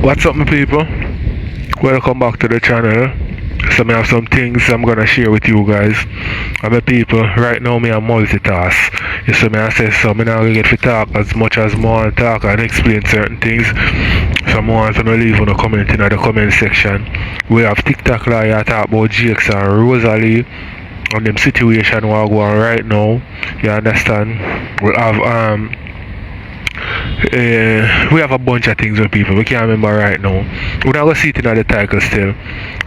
What's up, my people? Welcome back to the channel. So I have some things I'm gonna share with you guys. And my people, right now me a multitask. You see me I say so, me not gonna get to talk as much as more and talk and explain certain things. So I want to leave on a comment in the comment section. We have TikTok lawyer talk about Jakes and Rosealee and them situation we're going right now. You understand? We have a bunch of things with people. We can't remember right now. We're not gonna see it in the title still.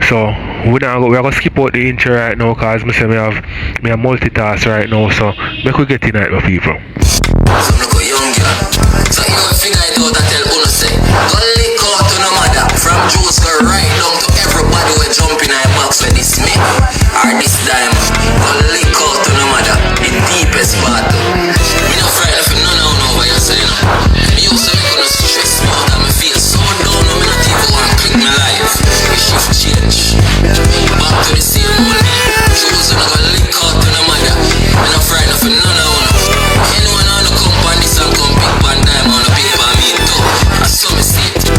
So we're gonna skip out the intro right now because me say me have multitask right now. So make we get in it with people. So look a young girl. So you know figure it out and tell Uno say go lick out to no matter. From Juice go right down to everybody we jump in a box with this me or this diamond. Go lick out to no matter. The deepest battle. Me no frightened for none of you over here saying no. Me used to make no stress me out and me feel so down. Me not even want to click my life. Me shift change. Back to the same money. Juice go lick out to no matter. Me no frightened for none of you. Anyone on the company and come pick one dime on the paper me too. I saw me see it.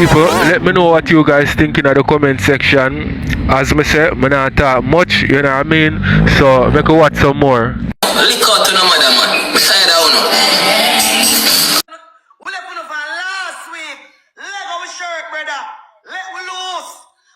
people, let me know what you guys think in the comment section. As I say, I not talk much, you know what I mean? So make a watch some more. Lick out to no mother, man. Beside that one. We left one van last week. Leg our shirt, brother. Let we loose.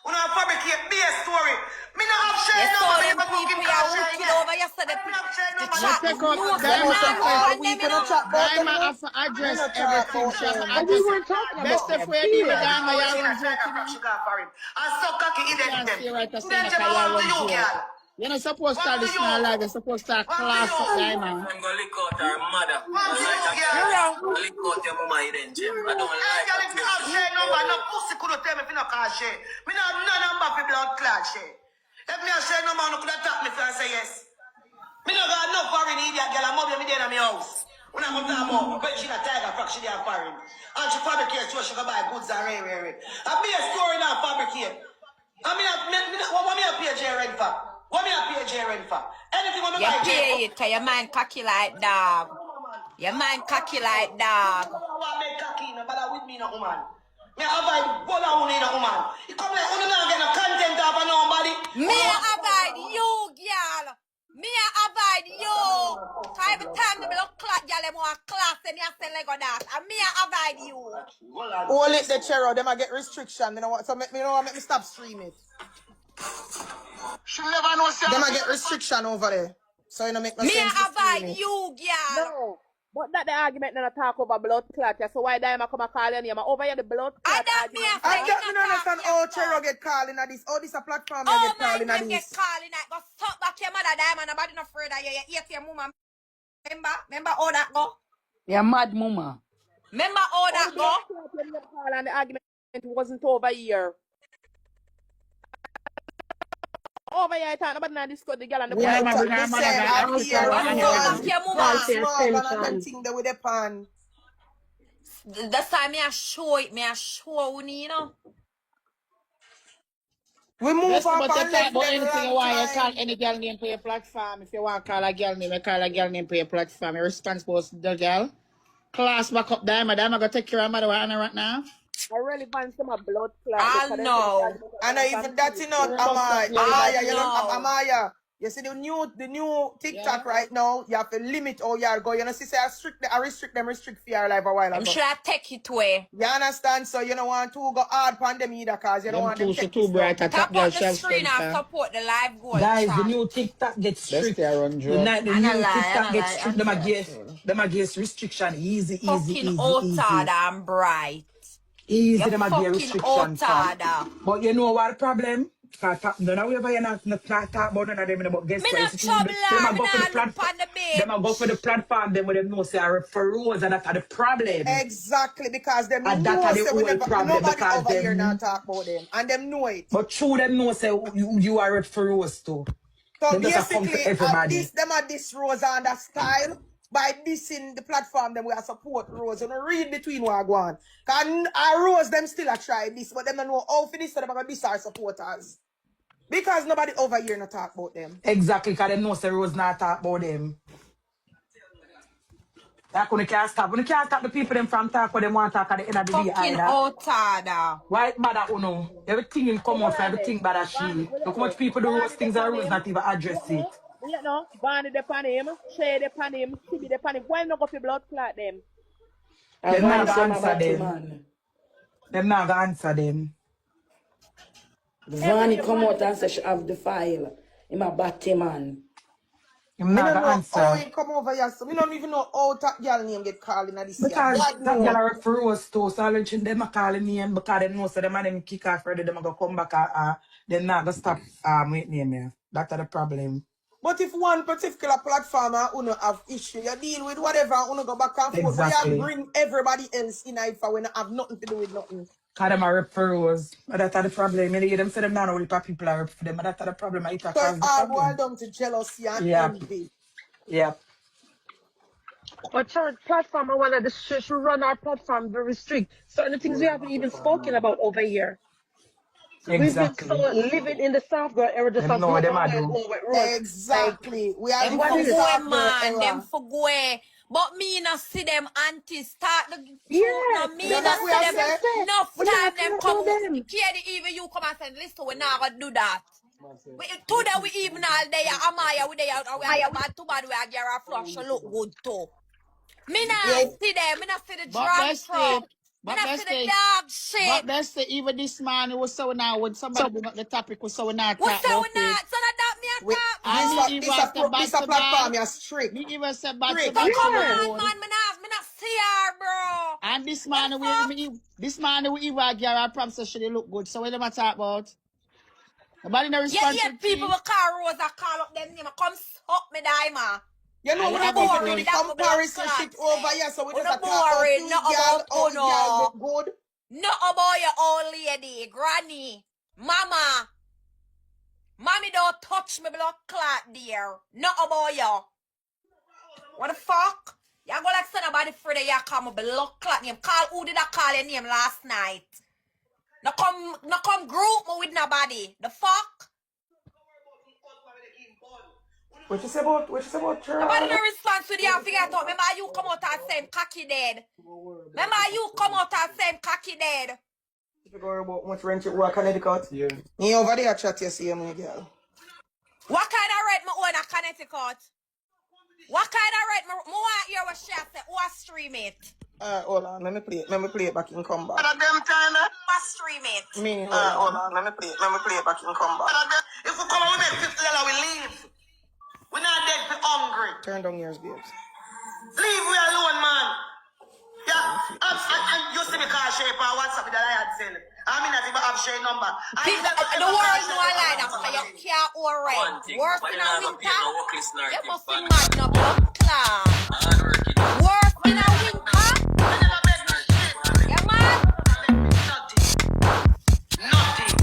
We don't fabricate be a story. Me not have share Yes, no so money them for fucking people car are share. wicked over yesterday. Me not have share no The money. chat Take out no them man have on We them, you cannot know. chat about Daima them. have to address No chat everything. about She have to them. address it. Talking Best about if them. we deal with Period. Daima, you run joke, you She know. got for him. I suck cocky You idiot can't them. stay right to say Then that Jemma you want to run you, joke. girl. You're not supposed to start Want to this you. now live. You're supposed to start Want to class you. up Daima. I'm gonna lick out her mother. Want to you, You girl. wrong. Lick out your mama hidden gem. I don't I like got a that. call share number. No pussy could tell me if you no call share. Me not have no number for blood clot share. If me a share number, no could have tap me if I say yes. Me no got no foreign idiot girl. I'm up me there in my house. When I come to her mom, when she a tiger fuck, she there foreign. And she fabricate so she go buy goods and rare. I be a story now fabricate. I mean, what me a pay J rent for? What me a pay J rent for? Anything what me You buy J. pay it, cause your mind cocky like dog. Your mind cocky like dog. I make cocky, no bother with me, no woman. Me avoid bola one in a woman. You come like, you not get no content off of nobody. Me avoid you, girl. Me avoid you. Cause every time they look clock, girl, them want class, and me a say Lego that. And me avoid you. Hold it the chair, them I get restriction. They don't want, so make me stop streaming. She never know say Them I get restriction over there. So you know make no Me sense to avoid stream it. you, girl. No, but that the argument not talk over blood clot. Yeah. So why Daima come and call your name? Over here the blood I clot don't me argument. a I say can't you me not understand talk how your Chero talk. get calling at this. Oh, this a platform Oh you get man, calling at them get this. calling that. Go suck back your mother, Diamond. Nobody not afraid that you eat your mama. Remember how that go? You're mad, mama. Remember how Oh, that the go? blood clot when you call and the argument wasn't over here. Over here, I thought nobody not discuss the girl and the We boy. are Daima bring her me mother say guy up and kick here her out Go and suck back because everything. your Paul mama. Morgan and them thing there with the pan. That's time me a show it. Me a show you know. We move Best up but you and talk left about them anything you long want, you call time. any girl name for your platform. If you want to call a girl name, you call a girl name for your platform. You're responsible to the girl. Class back up Daima. Daima go take care of mother right now. I really want some blood clot I'll because them say the know. argument And was even that's confused. not You're bust up Amaya. your life. Amaya, I'll you don't have know. Amaya. You see the new Yeah. TikTok right now, you have to limit how you are going. You know, see, say I restrict for your life a while I'm ago. sure I take it away. You understand? So you don't want to go hard on them either because you don't Them want them two, to she take too this down. bright. A top Tap girl up the shelf screen and Spencer. support the live goal Guys, the chat. new TikTok gets Best strict. year run The joke. night the And I new lie, and TikTok I gets lie, strict. and careful. Them a give restriction. Easy, easy, Fucking easy, outard easy. and bright. Easy, You them a give fucking restriction for. outard. But you know what the problem? Cause none of you're not talk about none of them. But Me guess what? You not see, trouble them her. a Me go for the not look platform. on the Them a go for the bitch. platform. Them with them know say are for rules, and that's the problem. Exactly, because them And that's know the say we whole never problem nobody because over here now them. talk about them. And them know it. But true, them know say you are a for rules too. So Them just a come for basically, everybody. them are this Rose and that style. By this in the platform, them we are support Rose. You know, read between what I go on. Cause our Rose them still a try this, but them don't know how for this, so them are gonna diss our supporters. Because nobody over here not talk about them. Exactly, because them know say Rose not talk about them. That when you can't stop. When you can't stop the people them from talk what them want to talk at the end of the day Fucking either. outard. Why mother uno? Everything in come out, everything bad as she. Look how much people do Rose Barney things the and pan Rose him. not even address it. You know, Barney the pan him, Shay the pan him, Tibi the pan him. Why not go for blood clot them? Them not Ivany gonna say answer Batty, them. man. Them not gonna answer them. Every Vani day come Barney out the and say pan she him. have the file. Him a batty man. Him Me not don't gonna know how answer. it come over here. So me don't even know how that girl name get called in this year. Because God that girl know. are for Rose too, so I'll let them a call him name because they know so them and them kick off ready, them a go come back them not gonna stop with name here. That's the problem. But if one particular platform uno have issue, you deal with whatever uno go back and forth. Why you Exactly. bring everybody else in if when have nothing to do with nothing? Cause them are rep for Rose. But that's the problem. You hear them say them not only people are rep for them, but that's the problem. It So it cause the all boils problem. down to jealousy and Yep. envy. Yep. But church platform, I wanted to should run our platform very strict. Certain things we haven't even spoken about over here. We've been so Exactly. living in the South girl era just Them as know go them from I where do. go with Rose. Like Exactly. We are Them living what in for the is go, soft girl man. Them era. for go. But me not see them aunties start the truth. No, Yes, me Yeah, not that we see are them that's say. it. enough We time not them talk come. about them. Katie, even you come and say, listen, we not gonna do that. Today we even all day, Amaya, we there, we are too bad, we are get our flush look good too. Me not Yeah, see them, me not see the but drop bestie, truck, me but not see the bestie, dog but shit. bestie, even this man was so now when somebody bring up the topic was so now What talk say we about it. not? So that me a We, talk And this me a about. even this a say pro, bad this a to bad. platform. You're strict. Me even say bad to Strict. bad So she come look Yes. on, good. man, me not see her, bro. And this What man the we fuck? this man we even give her promise say she look good. So what am I talk about? Nobody no Yeah, response yeah, to people tea. will call Rosa, call up them name, come suck me diamond. You know I we have don't a need to do Boring, the food. that my blood comparison clot shit over say. here. So we Oh, just no a talk about boring, we not girl, about how we girl no. look good. Not about your old lady, granny, mama. Mommy don't touch me blood clot, dear. Not about you. What the fuck? You go like somebody for the you call my blood clot name. Call who did I call your name last night? No come group me with nobody. The fuck? What you say about Nobody her? no response to the you figure out. Remember you come out and same cocky dead. Remember you come out and same cocky dead. If you go about much rent you work Connecticut. Yeah. Me over there chat you see me girl. What kind of rate me own a Connecticut? What kind of rate me want hear what she say? Who a stream it? Hold on, let me play it back and come back. Who a stream it? Me, hold on, let me play it back and come back. If we come and we make $50, we leave. We're not dead for hungry. Turn down yours, babes. Leave we alone, man. Yeah, and you see me call Shay on WhatsApp that I had sent. I mean that if I have Shay number. The world know a lie that so you can't own rent. Worse in a winter, you must be mad no blood clot. Worse in a winter, you mad? Nothing.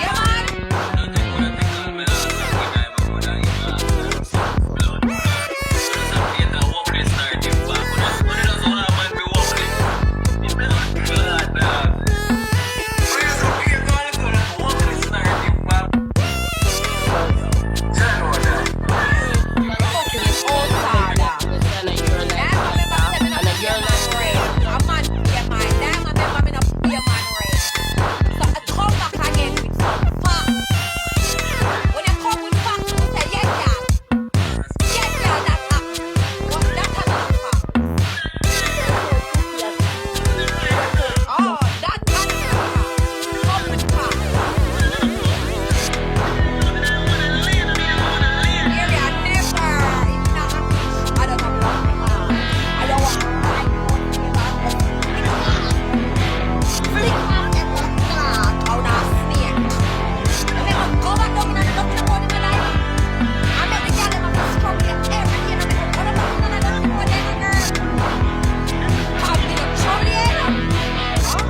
You mad? Fucking old father. That remember say me not pay man rent. A man pay mine. That remember me not pay man rent. So I come back again with some facts. When you come with facts, you say, yeah, girl. Yeah, girl, that happened. But that another fact. Oh, that another fact. Come with facts. Maybe I never, if not, I don't have love me, man. I don't want to fight for you, flick off them blood clot out of snake. And then go back down in the nothing about in my life. I make the girl them have to struggle with everything and make one of them none of them for them, girl. Have me no trouble yet. Huh?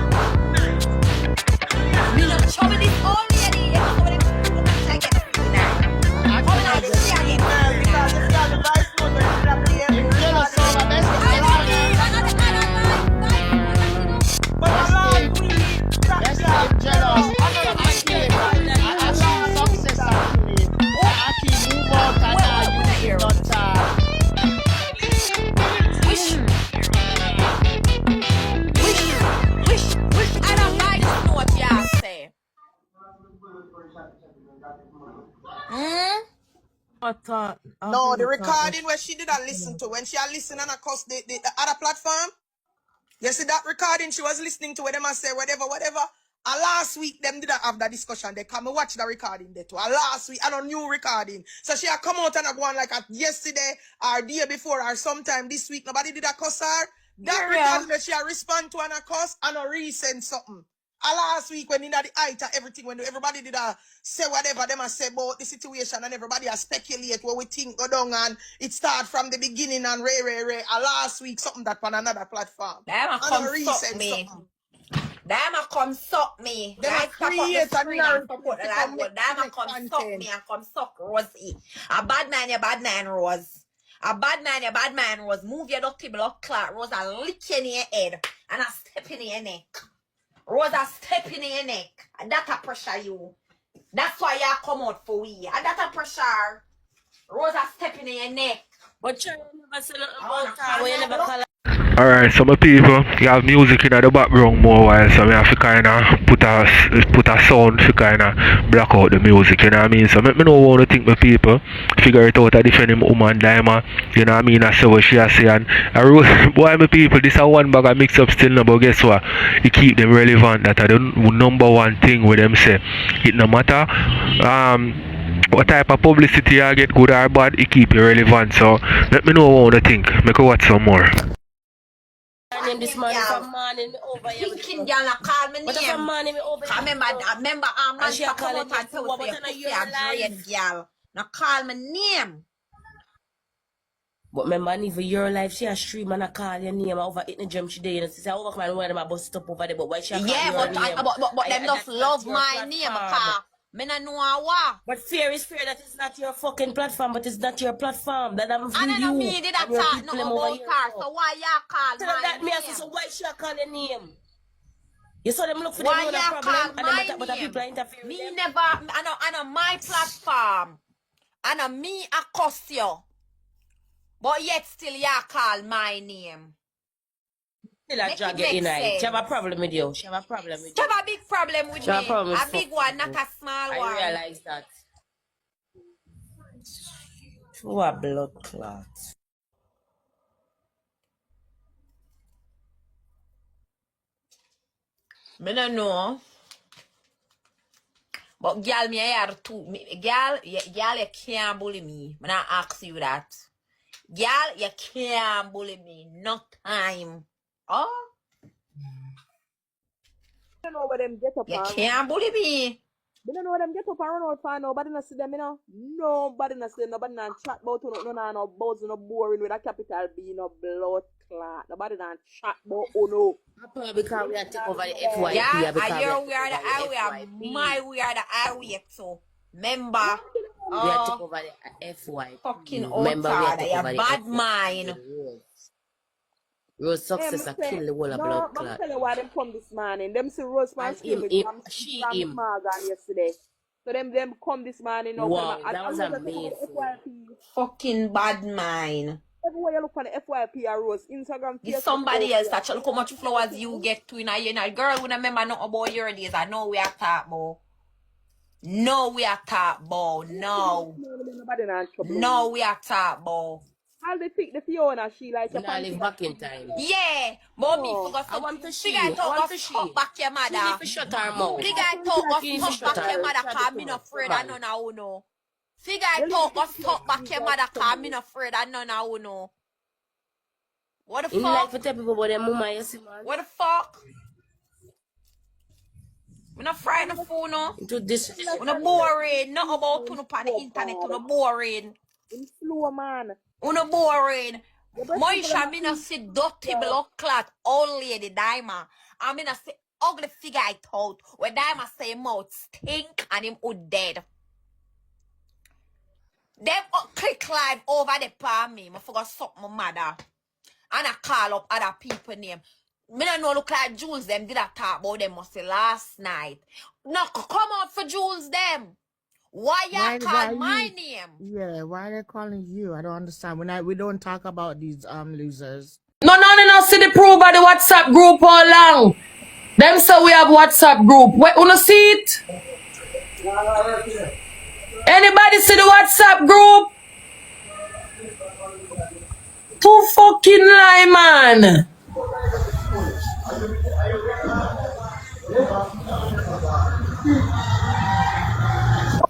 Me no trouble this old lady. You know what I'm saying? Come on, I'll see again. Because if you have the vice note, you should have played. If you know so my best I don't need another kind of But last week, best I'm jealous. I see success actually. I keep move out and now you not talk. Wish. I don't buy this note, yeah, say. no, the recording where she did not listen to when she had listened and across the other platform. You see that recording she was listening to where them and say whatever. And last week them didn't have that discussion. They come and watch the recording there too. And last week and a new recording. So she had come out and go on like at yesterday or day before or sometime this week. Nobody did a cuss her. That recording that she had respond to and a cuss and a resend something. And last week when in the height of everything, when everybody did say whatever them and say about the situation and everybody has speculate what we think go down and it start from the beginning and ray. And last week something that on another platform. Them a And come a suck resend me. something. Them a come suck me. Them a Guys, support the create a screen and narrative support the to live come world. Them a make come suck content. me and come suck Rosie. A bad man, you bad man, Rose. A bad man, you bad man, Rose. Move your dirty blood clot, Rose. I lick you in your head and I step in your neck. Rose, I step in your neck. And that a pressure you. That's why you come out for we. And that a pressure. Rosa stepping in your neck. But you never say nothing about her, when you never call her. Alright, so my people, you have music in the background more while, so I have to kind of put a sound to kind of block out the music, you know what I mean? So let me know what you think, my people. Figure it out, I defend him woman, Diamond, you know what I mean? I say what she has say, and I wrote, boy, my people, this is one bag of mix up still now, but guess what? You keep them relevant, that are the number one thing with them say. It no matter, what type of publicity I get, good or bad, it keep you relevant. So let me know what you think. Make you watch some more. Name this morning from morning me over here. Thinking y'all not call me But name. from morning me over here. Remember, man, she talk call about it and tell what, me but you I know pussy you're a alive. dread, girl. Now call me name. But remember, and even your life, she a stream and I call your name over in the gym today. And she say, oh, man, why them a bust up over there? But why she a call Yeah, your but name? but them just That's love not your my name, platform. car. Me no know what. But fear is fear that it's not your fucking platform, but it's not your platform. That I'm And free I know you. me did that And your talk people no them over about here. her. So why y'all call So my that me ask you, name? so why she a call your name? You saw them look for Why them own a y'all problem, call and them my attack, but the name? people are interfering Me with them. never. I know my platform. I know me a cuss you. But yet still y'all call my name. Still a Make drag it you make in. She have a sense. problem with you. She have a problem with She you. have a big problem with She have a me. problem with A big one, not you. a small I one. realize that. Who a blood clot. Me no know. But girl, me here too. Girl, you can't bully me. Me not ask you that. Girl, you can't bully me. No time. Oh, I don't know where them get up you and can't bully me. I don't know where them get up and run out for nobody not see them, you know. Nobody not see them, nobody not chat about no buzz, no boring with a capital B, no blood clot. Nobody not chat about no. Because we are take over the Yeah, FYP. Because and we you're are take weird over the the area. My FYP. weird the area too. Remember? We are take over the FYP. Fucking Remember, we are outside. take You over the bad FYP. mind. Rose Hey, success a say, kill the whole of no, blood I'm clot. tell you why them come this morning. Them see Rose man And scream with she from him. Smargan yesterday. So them come this morning now. Wow, I that was Rose take over the amazing. FYP. Fucking bad mind. Everywhere you look on the FYP or Rose, Instagram, Give Facebook, somebody else that look how much flowers you get to in a year. Girl, we remember nothing about your days. I know we are talk about. No, we are talk about. No. Nobody not trouble. No, we are talk about. How they pick the Fiona, she like We a not panty. live back in time. Yeah, mommy Oh, forgot I some. want to Figure she. it I out, want go to she. talk back your She need mother. to shut her mouth. Figure it out, She need go to talk shut back your her. mother, Shut cause it me too not much. afraid Come of on. none of uno. Figure it out, go talk back your mother, cause me not afraid of none of uno. What the In like fuck? to tell people about their mama, you see, man. What the fuck? We not frightened of uno. Into this. We not boring. Not about uno on the internet, uno boring. in slow man. Uno boring. The best people Moisha, are me not see dirty blood clot old lady Daima. I mean I see ugly figure it out. Where Daima say mouth stink and him would dead. Them click live over the palm me. I forgot something my mother. And I call up other people name. Me don't know look like Jules them did I talk about them must say last night. Now come out for Jules them. Why y'all call my name? Yeah, why are they calling you? I don't understand. We don't talk about these losers. No, see the proof of the WhatsApp group all long. Them say we have WhatsApp group. Wait, wanna see it? Anybody see the WhatsApp group? Too fucking lie, man.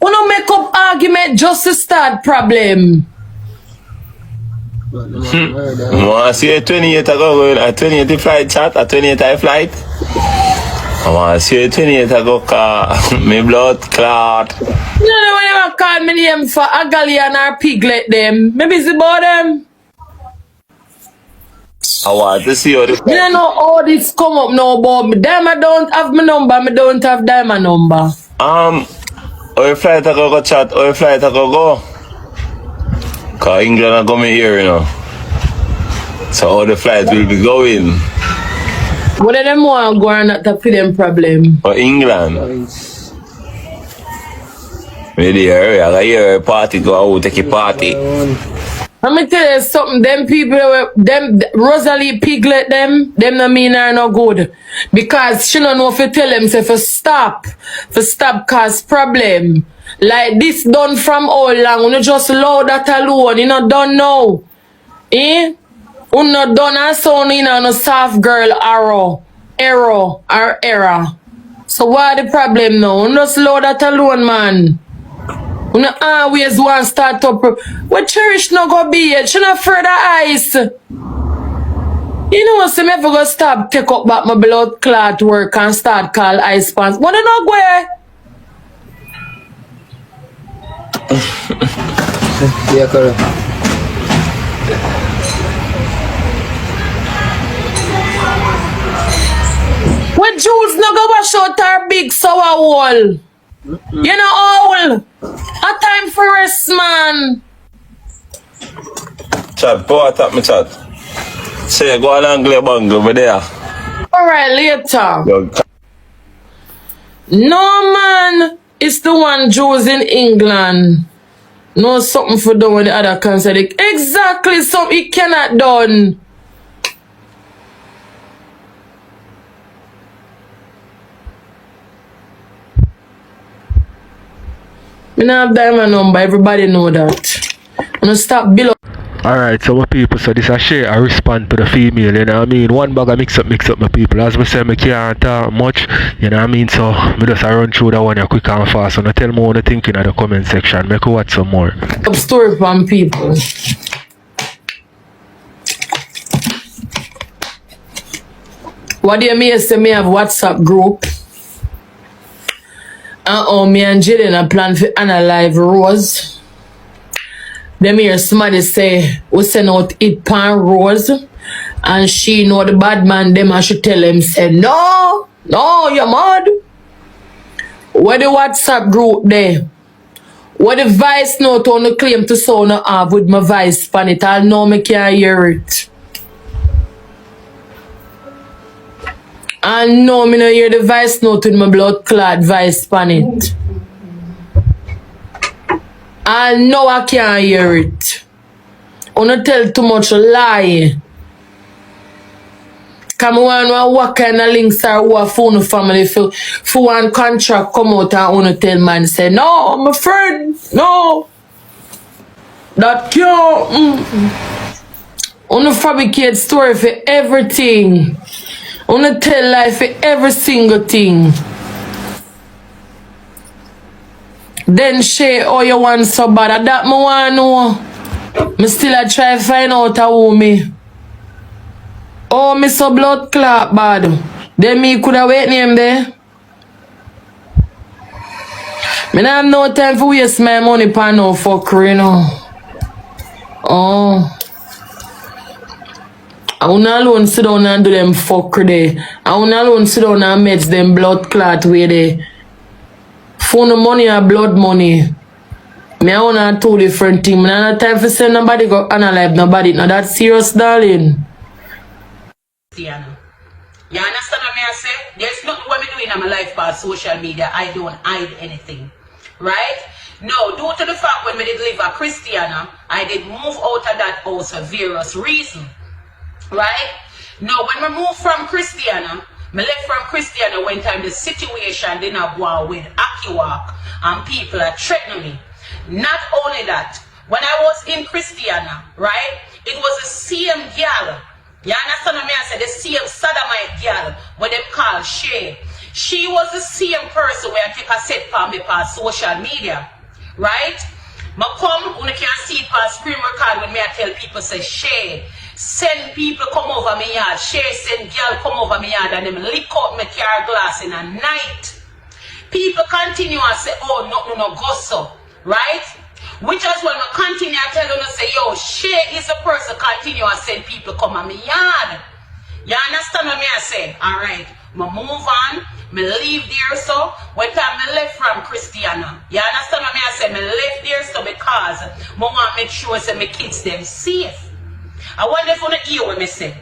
Wanna make up argument just to start problem. I see a 28 ago, a 28 flight chat, a 28 flight. I see a 28 ago car, me blood clot. You know when you call me name for a galleon or piglet them. Me busy about them. I want to see how the You don't know all this come up now about me. Them I don't have my number, me don't have them a number. Our flight ago go chat, our flight ago go. Cause England are coming here, you know. So all the flights will be going. What do them want to go and not to feel them problem? For England. Me there, I got hear a party go out, take a party. Let me tell you something, them people, them Rosealee piglet them no mean are no good. Because she don't know if you tell them, say, for stop cause problem. Like this done from all long, you just allow that alone, you know, don't know. Eh? You not done a son in a soft girl error. So what the problem now? You just allow that alone, man. You know, always want to start up. What cherish no go be it? She not further ice. You know, so me ever go stop, take up back my blood clot work and start call ice pants. Wanna know where? Yeah, correct. When Jules no go wash out her big sour hole. You know all. A time for rest, man. Chat, go attack me chat. Say, go on and bang over there. Alright, later. Yo, No, man. It's the one Jules in England. No something for done with the other cancer. Exactly something he cannot done. Me not have diamond number, everybody know that. I'm gonna stop below. Alright, so my people, so this a Shay, I respond to the female, you know what I mean? One bag of mix up my people. As we say, I can't talk much, you know what I mean? So, I just run through that one quick and fast. So, now tell me what you think in the comment section. Make you watch some more. Up story from people. What do you mean say me have WhatsApp group? Me and Jayden a plan for analyze Rose. Them hear somebody say we send out it pan Rose and she know the bad man them and she tell him say no you're mad. Where the WhatsApp group there? Where the voice note on the claim to sound have with my voice pan it? I know me can't hear it. I know me no hear the voice note with my blood clot voice pan it. I know I can't hear it. I don't tell too much lie. Come on, what kind of links are who phone family for one contract come out and wanna tell man say, no, my friend, no. That can't. Wanna fabricate story for everything. Wanna tell lie for every single thing. Then Shay, oh you want so bad, that me want know. Me still a try find out who me. Oh, me so blood clot bad. Then me coulda wait name there. Me not have no time for waste my money for no fuckery, you know. Oh. I wanna alone sit down and do them fuckery there. I wanna alone sit down and meds them blood clot way there. Phone money or blood money. Me I wanna two different things. Me not have time for send nobody go analyze nobody. Now that's serious, darling. You understand what I say? There's nothing what me doing in my life past social media. I don't hide anything. Right? No, due to the fact when me did live a Christiana, I did move out of that house for various reasons. Right? Now when we moved from Christiana, me left from Christiana when time the situation didn't have war with Akiwak and people are threatening me. Not only that, when I was in Christiana, right, it was the same girl. You understand what I said? The same sodomite girl what them call Shay. She was the same person where I take a set for me past social media. Right? Ma come, you can see it past screen record when me I tell people say Shay. Send people come over me yard. Shay send girl come over me yard and them lick out my car glass in a night. People continue and say, oh no go so. Right? Which is when I continue to tell them to say, yo, Shay is the person continue and send people come on me yard. You understand what I say? Alright. I move on. I leave there so. When time I left from Christiana. You understand what I say? I left there so because I want to make sure that my kids them safe. I wonder if you want to hear what I say.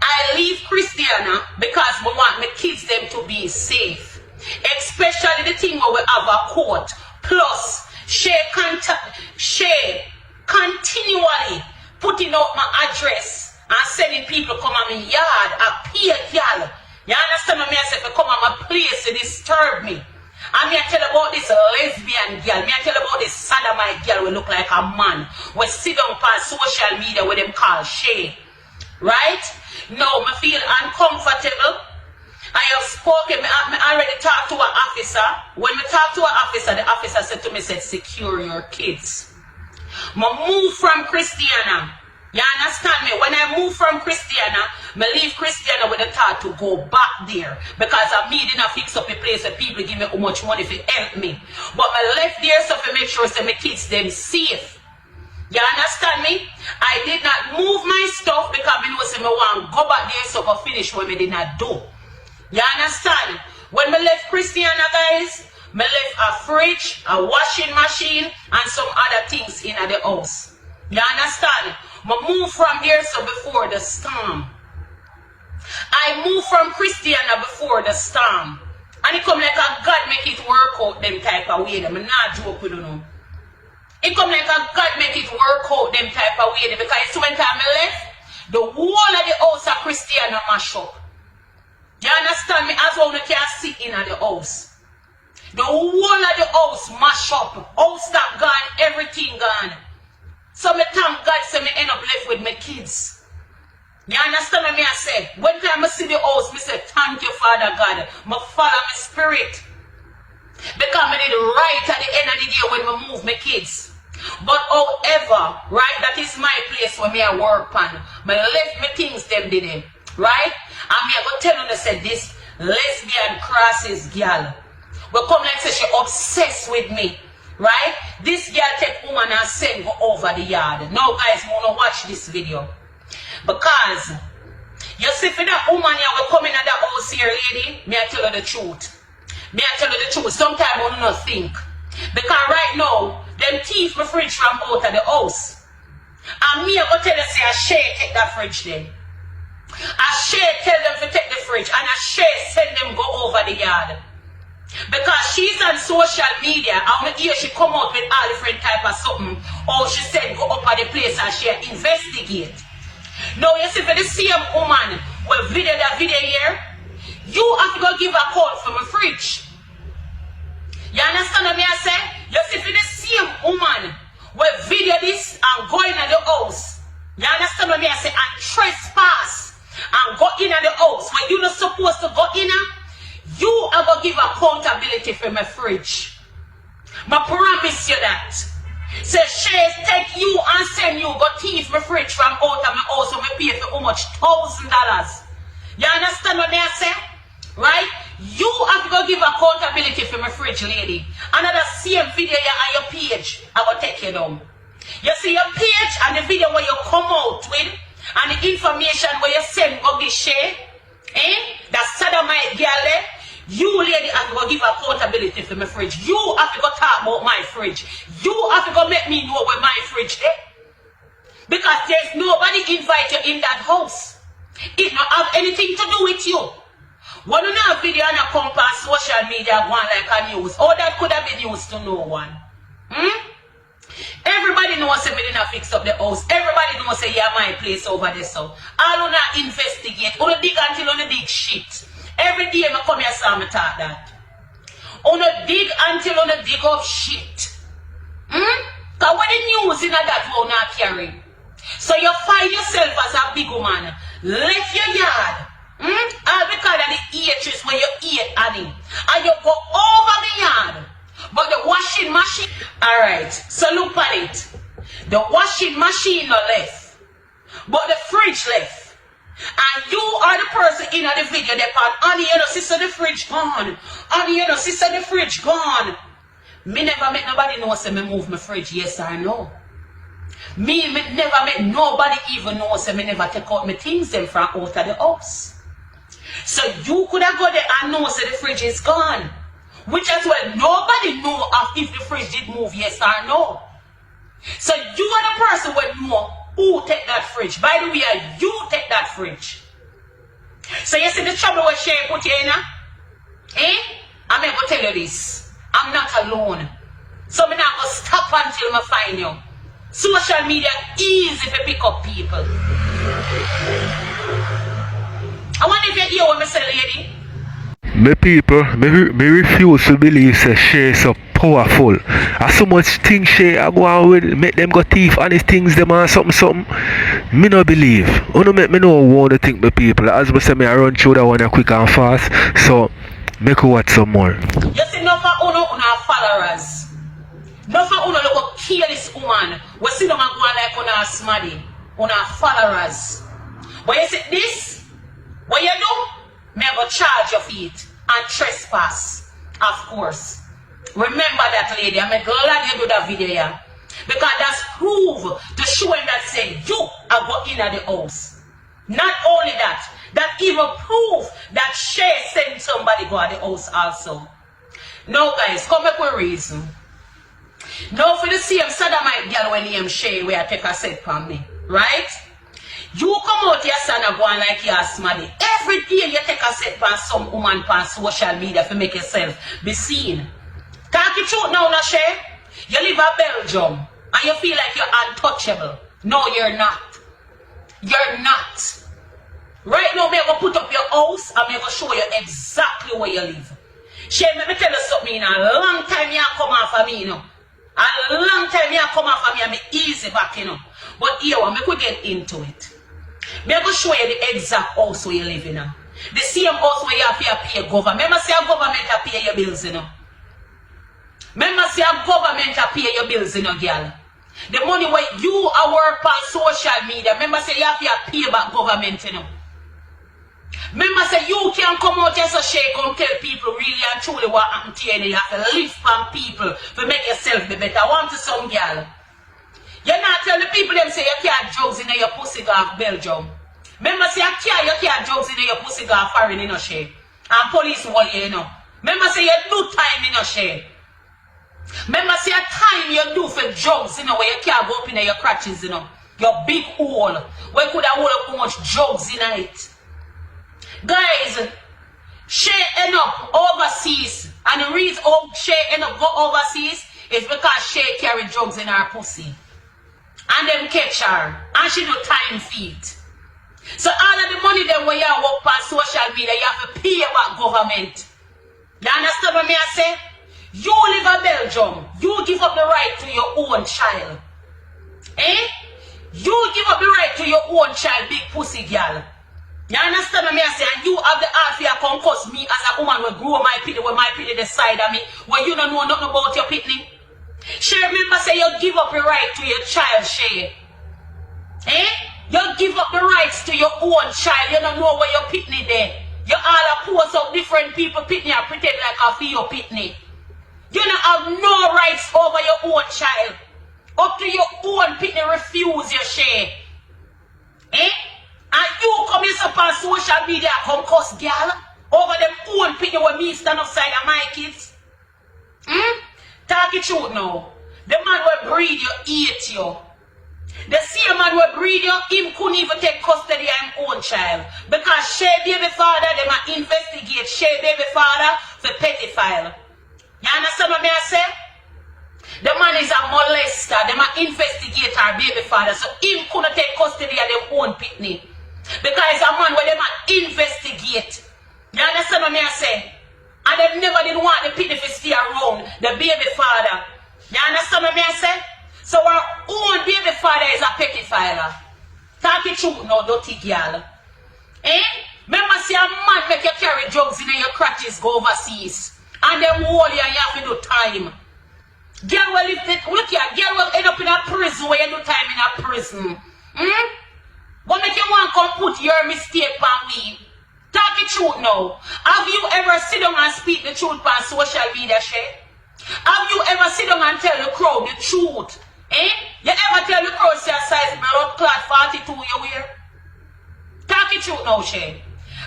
I leave Christiana because I want my kids them to be safe. Especially the thing where we have a court. Plus, Shay continually putting out my address and sending people come on my yard, a peer girl. You understand what I say? If you come on my place to disturb me. And me I tell about this lesbian girl. Me I tell about this sodomite girl who look like a man. We sit down on social media with them called Shay. Right? No, me feel uncomfortable. I have spoken, I already talked to an officer. When me talk to an officer, the officer said to me, said, secure your kids. Me move from Christiana. You understand me? When I move from Christiana, me leave Christiana with the thought to go back there. Because I did not fix up a place where people give me how much money to help me. But I left there so to make sure that my kids them safe. You understand me? I did not move my stuff because I know say me want to go back there so to finish what I did not do. You understand? When me left Christiana, guys, me left a fridge, a washing machine, and some other things in the house. You understand? Me move from there so before the storm. I moved from Christiana before the storm. And it come like a God make it work out them type of way. I'm not joke with you. It come like a God make it work out them type of way. Because when I left, the whole of the house of Christiana mash up. You understand me? As well, you can sit in the house. The whole of the house mash up. House that gone, everything gone. So me thank God say me end up left with my kids. You understand what I say? When I see the house, me say thank you, Father God. Me follow my spirit. Because I did right at the end of the day when we move my kids. But however, right, that is my place where me I work on. Me left my things them did it. Right? And me I go tell you say this lesbian crosses girl. But come like say she obsessed with me. Right? This girl take woman and send go over the yard. Now guys, wanna watch this video. Because you see for that woman here will come in at the house here, lady, me I tell you the truth. Me I tell you the truth. Sometimes I don't think. Because right now, them thief my fridge from out of the house. And me I go tell you say a Shay take that fridge then. A Shay tell them to take the fridge and a Shay send them go over the yard. Because she's on social media and when here she come out with all different type of something or she said go up at the place and she investigate. Now you see for the same woman will video that video here, you have to go give a call for my fridge. You understand what I say? You see for the same woman will video this and go in the house. You understand what I say? And trespass and go in the house when you're not supposed to go in. You are going to give accountability for my fridge. I promise you that. Say, Shay, take you and send you go thief my fridge from out of my house and pay for how much? $1,000. You understand what I say? Right? You have to go give accountability for my fridge, lady. Another same video on your page, I will take you down. You see your page and the video where you come out with and the information where you send go give Shay, that sodomite girl there. You lady have to go give accountability for my fridge. You have to go talk about my fridge. You have to go make me know where my fridge is. Because there's nobody invite you in that house. It not have anything to do with you. When you have video and you come past social media one like a news, all that could have been news to no one. Everybody knows that we didn't fix up the house. Everybody knows that yeah, my place over there. So I'll not investigate. I'll dig until you dig shit. Every day I come here and me talk that. I'll dig until you dig up shit. Because when the news in that will not carry. So you find yourself as a big woman. Left your yard. All because of the eatres when you eat honey. And you go over the yard. But the washing machine, alright, so look at it. The washing machine not left. But the fridge left. And you are the person in the video that part, honey, you know, sister, the fridge gone. Honey, you know, sister, the fridge gone. Me never make nobody know say me move my fridge, yes or no. Me never make nobody even know say me never take out my things them from out of the house. So you could have go there and know say the fridge is gone. Which as well, nobody know if the fridge did move, yes or no. So you are the person who know who take that fridge. By the way, you take that fridge. So you see the trouble with Shay put you in, I'm going to tell you this. I'm not alone. So I'm not going to stop until I find you. Social media easy to pick up people. I wonder if you hear what I say, lady. Me people, me refuse to believe that Shay so powerful. I so much things Shay I go on with, make them go thief on his things them and something. Me no believe. Uno make me know what to think the people. As I say, me I run through that one quick and fast. So make you watch some more. You see, no for uno followers. No for uno look kill this woman. We see them and go like una smaddy. Una followers. But you see this? What you do? Me go charge your feet and trespass. Of course. Remember that, lady. I'm glad you do that video here. Because that's proof to show him that say you are going in the house. Not only that, that even proof that Shay sent somebody go at the house also. Now guys, come back with reason. Now for the same sodomite girl when he am Shay where I take a set from me. Right? You come out your son and go on like you're smaddy. Every day you take a set from some woman on social media to make yourself be seen. Talk the truth now, Shay. You live in Belgium and you feel like you're untouchable. No, you're not. You're not. Right now, I'm going to put up your house and I'm going to show you exactly where you live. Shay, let me tell you something. A long time you come off of me, you know. A long time you come off of me and be easy back, you know. But here, I'm going to get into it. I'm going to show you the exact house where you live in. The same house where you have to pay government. Remember, say a government to pay your bills, you know. Remember, say a government to pay your bills, you know, girl. The money where you are work on social media. Remember, say you have to pay back government, you know. Remember, say you can come out as a Shay and tell people really and truly what happened to you. And you have to live from people to make yourself be better. I want to some girl. You not tell the people them say you can't drugs in your pussy go off Belgium. Remember, say you can't drugs in your pussy go off foreign, you know, Shay. And police wall you, you know. Remember, say you do time, you know, Shay. Remember, say a time you do for drugs, you know, where you can't go up in your crotches, you know. Your big hole. Where could I hold up how much drugs in it? Guys, Shay end up overseas. And the reason Shay end up go overseas is because Shay carry drugs in her pussy. And them catch her. And she do time feet. So all of the money them where you work on social media, you have to pay back government. You understand what I say? You live in Belgium. You give up the right to your own child. Eh? You give up the right to your own child, big pussy girl. You understand what I say? And you have the heart for you come cuss me as a woman will grow my pity, when my pity decide on me, when you don't know nothing about your pitney. Shay, remember say you give up the right to your child, Shay. Eh? You give up the rights to your own child. You don't know where your pitney there. You all post of different people pitney and pretend like a for your pitney. You don't have no rights over your own child. Up to your own pitney refuse your Shay. Eh? And you come up on social media come cuss girl over them own pitney where me stand outside of my kids. Talk it truth now. The man will breed you, eat you. The same man will breed you, him couldn't even take custody of his own child. Because Shay baby father, they might investigate Shay baby father for pedophile. You understand what I say? The man is a molester. They might investigate our baby father. So him couldn't take custody of their own pitney. Because it's a man where they might investigate. You understand what I say? And they never did want the pitney to stay around the baby father. You understand what I say? So our own baby father is a pedophile. Talk the truth now, dirty girl. Eh? Remember, see a man make you carry drugs in your crotches, go overseas. And then hold you and you have to do time. Girl will live it. Look here, girl will end up in a prison where you do time in a prison. What make you want to come put your mistake on me? Talk the truth now. Have you ever sit down and speak the truth on social media, Shay? Have you ever sit down and tell the crowd the truth? Eh? You ever tell the crowd say a size blood clot 42 you wear? Talk the truth now, Shay.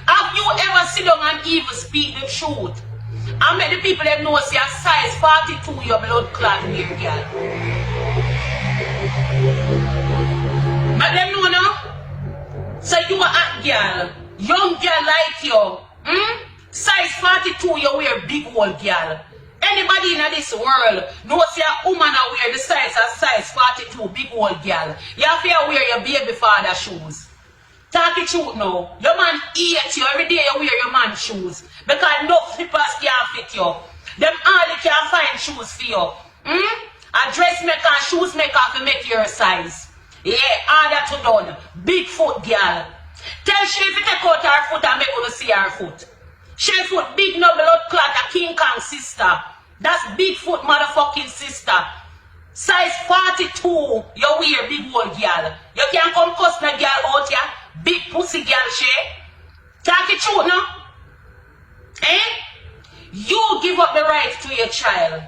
Have you ever sit down and even speak the truth? And make the people them know say a size 42 your blood clot wear, girl. Make them know now. So you are a girl, young girl like you, Size 42, you wear big old girl. Anybody in this world knows a woman wear the size of size 42, big old girl. You have to wear your baby father shoes. Talk it truth now. Your man eat you every day you wear your man shoes. Because no flippers can't fit you. Them all can't find shoes for you. A dressmaker and shoes maker to make your size. Yeah, harder to done. Big foot girl. Tell Shay to take out her foot and make you see her foot. Shay foot big no blood clot a King Kong sister. That's big foot motherfucking sister. Size 42, you wear big old girl. You can't come cuss no girl out here. Big pussy girl, Shay. Talk it true now. You give up the right to your child.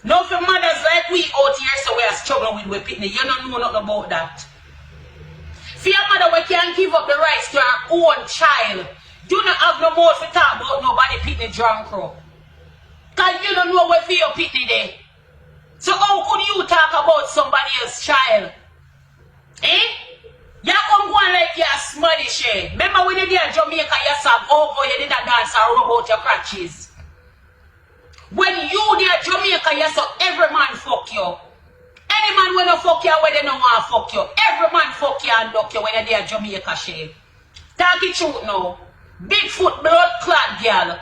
Now for mothers like we out here, so we are struggling with pitney. You don't know nothing about that. For your mother, we can give up the rights to our own child. You don't have no more to talk about nobody pitney drunk crow. Because you don't know where for your pitney there. So how could you talk about somebody else's child? You come go on like you're smutty, Shay. Remember when you did in Jamaica, you saw go you did a dance and rub out your crutches. When you did in Jamaica, you saw every man fuck you. Any man when you fuck you, when they don't want to fuck you. Every man fuck you and duck you when you did in Jamaica, Shay. Talk it truth now. Big foot blood clot girl.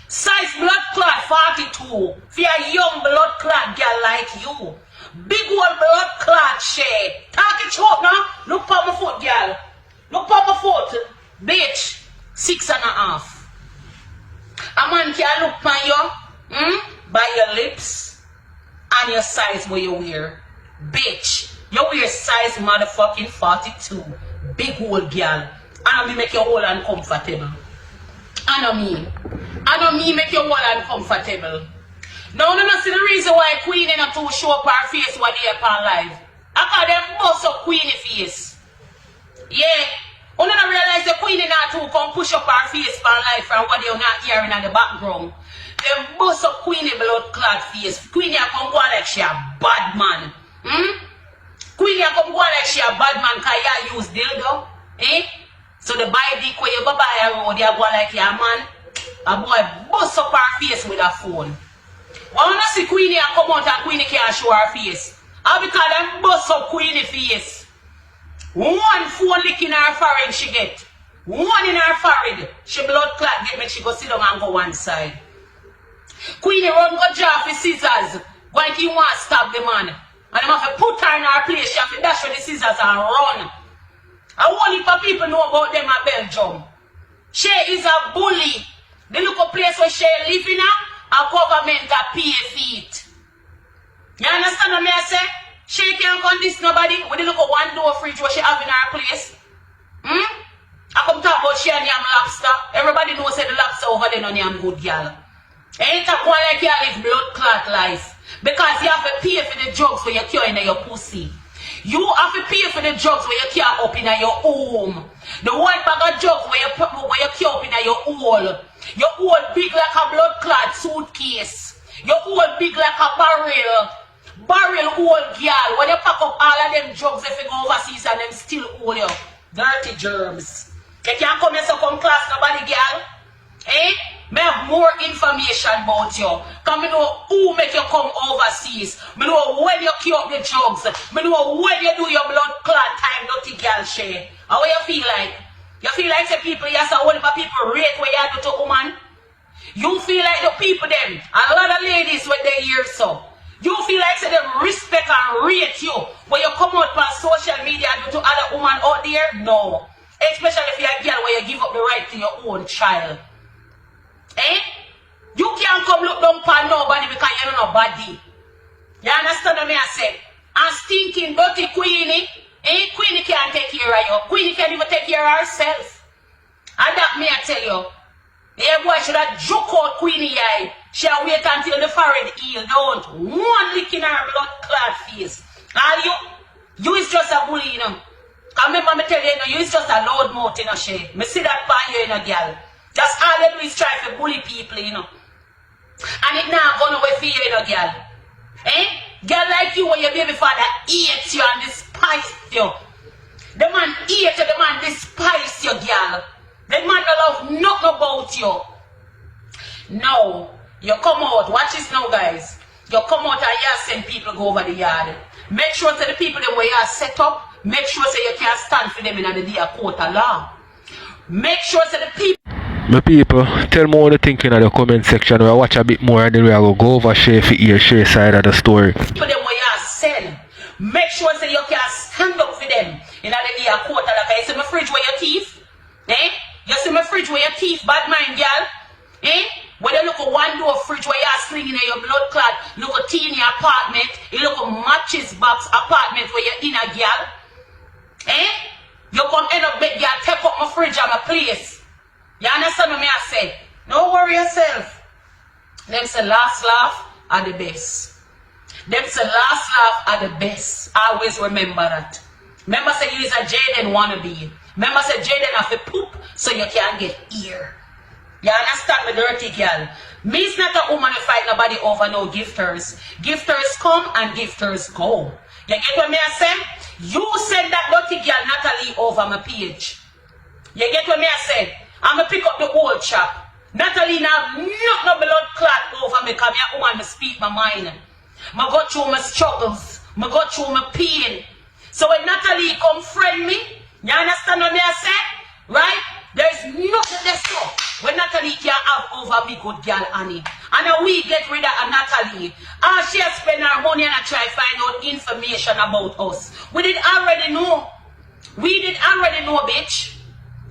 Size blood clot 42. For a young blood clot girl like you. Big old blood clot Shay. Talk it short now. Look for my foot, girl. Look for my foot. Bitch. 6.5. A man can look by you. By your lips. And your size where you wear. Bitch. You wear size motherfucking 42. Big old girl. And me make you whole uncomfortable. I me make you whole uncomfortable. Now, you don't see the reason why Queenie not to show up her face what they are on live. I call them bust up Queenie face. Yeah. You don't realize the Queenie not to come push up her face on live from what you're not hearing in the background. Them bust up Queenie blood clot face. Queenie come go like she a bad man. Queenie come go like she a bad man because you use dildo. So the buy dick where you go buy a road, you go like you're a man. A boy bust up her face with a phone. When you see Queenie come out and Queenie can't show her face. All because them bust up Queenie face. One phone lick in her forehead she get. One in her forehead. She blood clot get me, she go sit down and go one side. Queenie run go draw for scissors. Go like you want to stab the man. And them have to put her in her place. She have to dash with the scissors and run. I want if people know about them at Belgium. Shay is a bully. They look a place where Shay live in a government that pay feet. You understand what I say? She can't come this nobody when they look at one door fridge where she have in her place. I come talk about she and yam lobster. Everybody knows that the lobster over there on yam good girl. Ain't a one like you live blood clot life. Because you have to pay for the drugs for your cure in your pussy. You have to pay for the drugs where you cure up in your home. The one bag of drugs where you cure up in your hole. Your hole big like a blood clot suitcase. Your hole big like a barrel. Barrel hole girl. When you pack up all of them drugs if you go overseas and them still hold you. Dirty germs. You can't come here so come class nobody girl. May have more information about you. Because I know who make you come overseas. I know when you cure up the drugs. I know when you do your blood clot time, dirty girl Shay. How you feel like? You feel like the people, yes, all of people rate what you do to woman? You feel like the people them, a lot of ladies when they hear so. You feel like say them respect and rate you when you come out on social media and do to other women out there? No. Especially if you're a girl where you give up the right to your own child. You can't come look down upon nobody because you're not body. You understand what I say? And stinking dirty Queenie, Queenie can't take care of you. Queenie can't even take care of herself. And that me I tell you. Yeah, boy should have joke out Queenie eye. She'll wait until the forehead heal. Don't one lick in her blood clot face. And you is just a bully, you know. Remember me tell you, you is just a loud mouth, you know, Shay. Me see that by you, you know, girl. Just all they do is try to bully people, you know. And it now gone away for you, you know, girl. Girl like you when your baby father hates you and despise you. The man hates you, the man despise you, girl. The man don't love nothing about you. No. You come out. Watch this now, guys. You come out and you send people go over the yard. Make sure that the people them where you are set up, make sure that you can stand for them in the day of court of law. Make sure that the people. My people, tell me what you think in the comment section. We'll watch a bit more and then we'll go over Shay for hear Shay side of the story. People them where you are send. Make sure that you can stand up for them in the day of court of law. You see my fridge where your teeth? Eh? You see my fridge where your teeth, bad mind, girl? Eh? When you look at one door fridge where you are slinging in your blood clot, look at tea in your apartment, you look at matches box apartment where you're in a girl. Eh? You come end up big girl, take up my fridge and my place. You understand what I say? Don't worry yourself. Them say last laugh are the best. Them say last laugh are the best. Always remember that. Remember say you is a jayfden wannabe. Remember say jayfden have to poop so you can't get ear. You understand me, dirty girl? Me's not a woman who fight nobody over no gifters. Gifters come and gifters go. You get what me I say? You send that dirty girl Natalie over my page. You get what me I say? I'm going to pick up the old chap. Natalie now not no blood clot over me because me a woman to speak my mind. I go through my struggles. I go through my pain. So when Natalie come friend me, you understand what me I say? Right? There's nothing there so when Natalie can have over me good girl Annie. And we get rid of Natalie. And she has spent her money and try to find out information about us. We did already know. We did already know, bitch.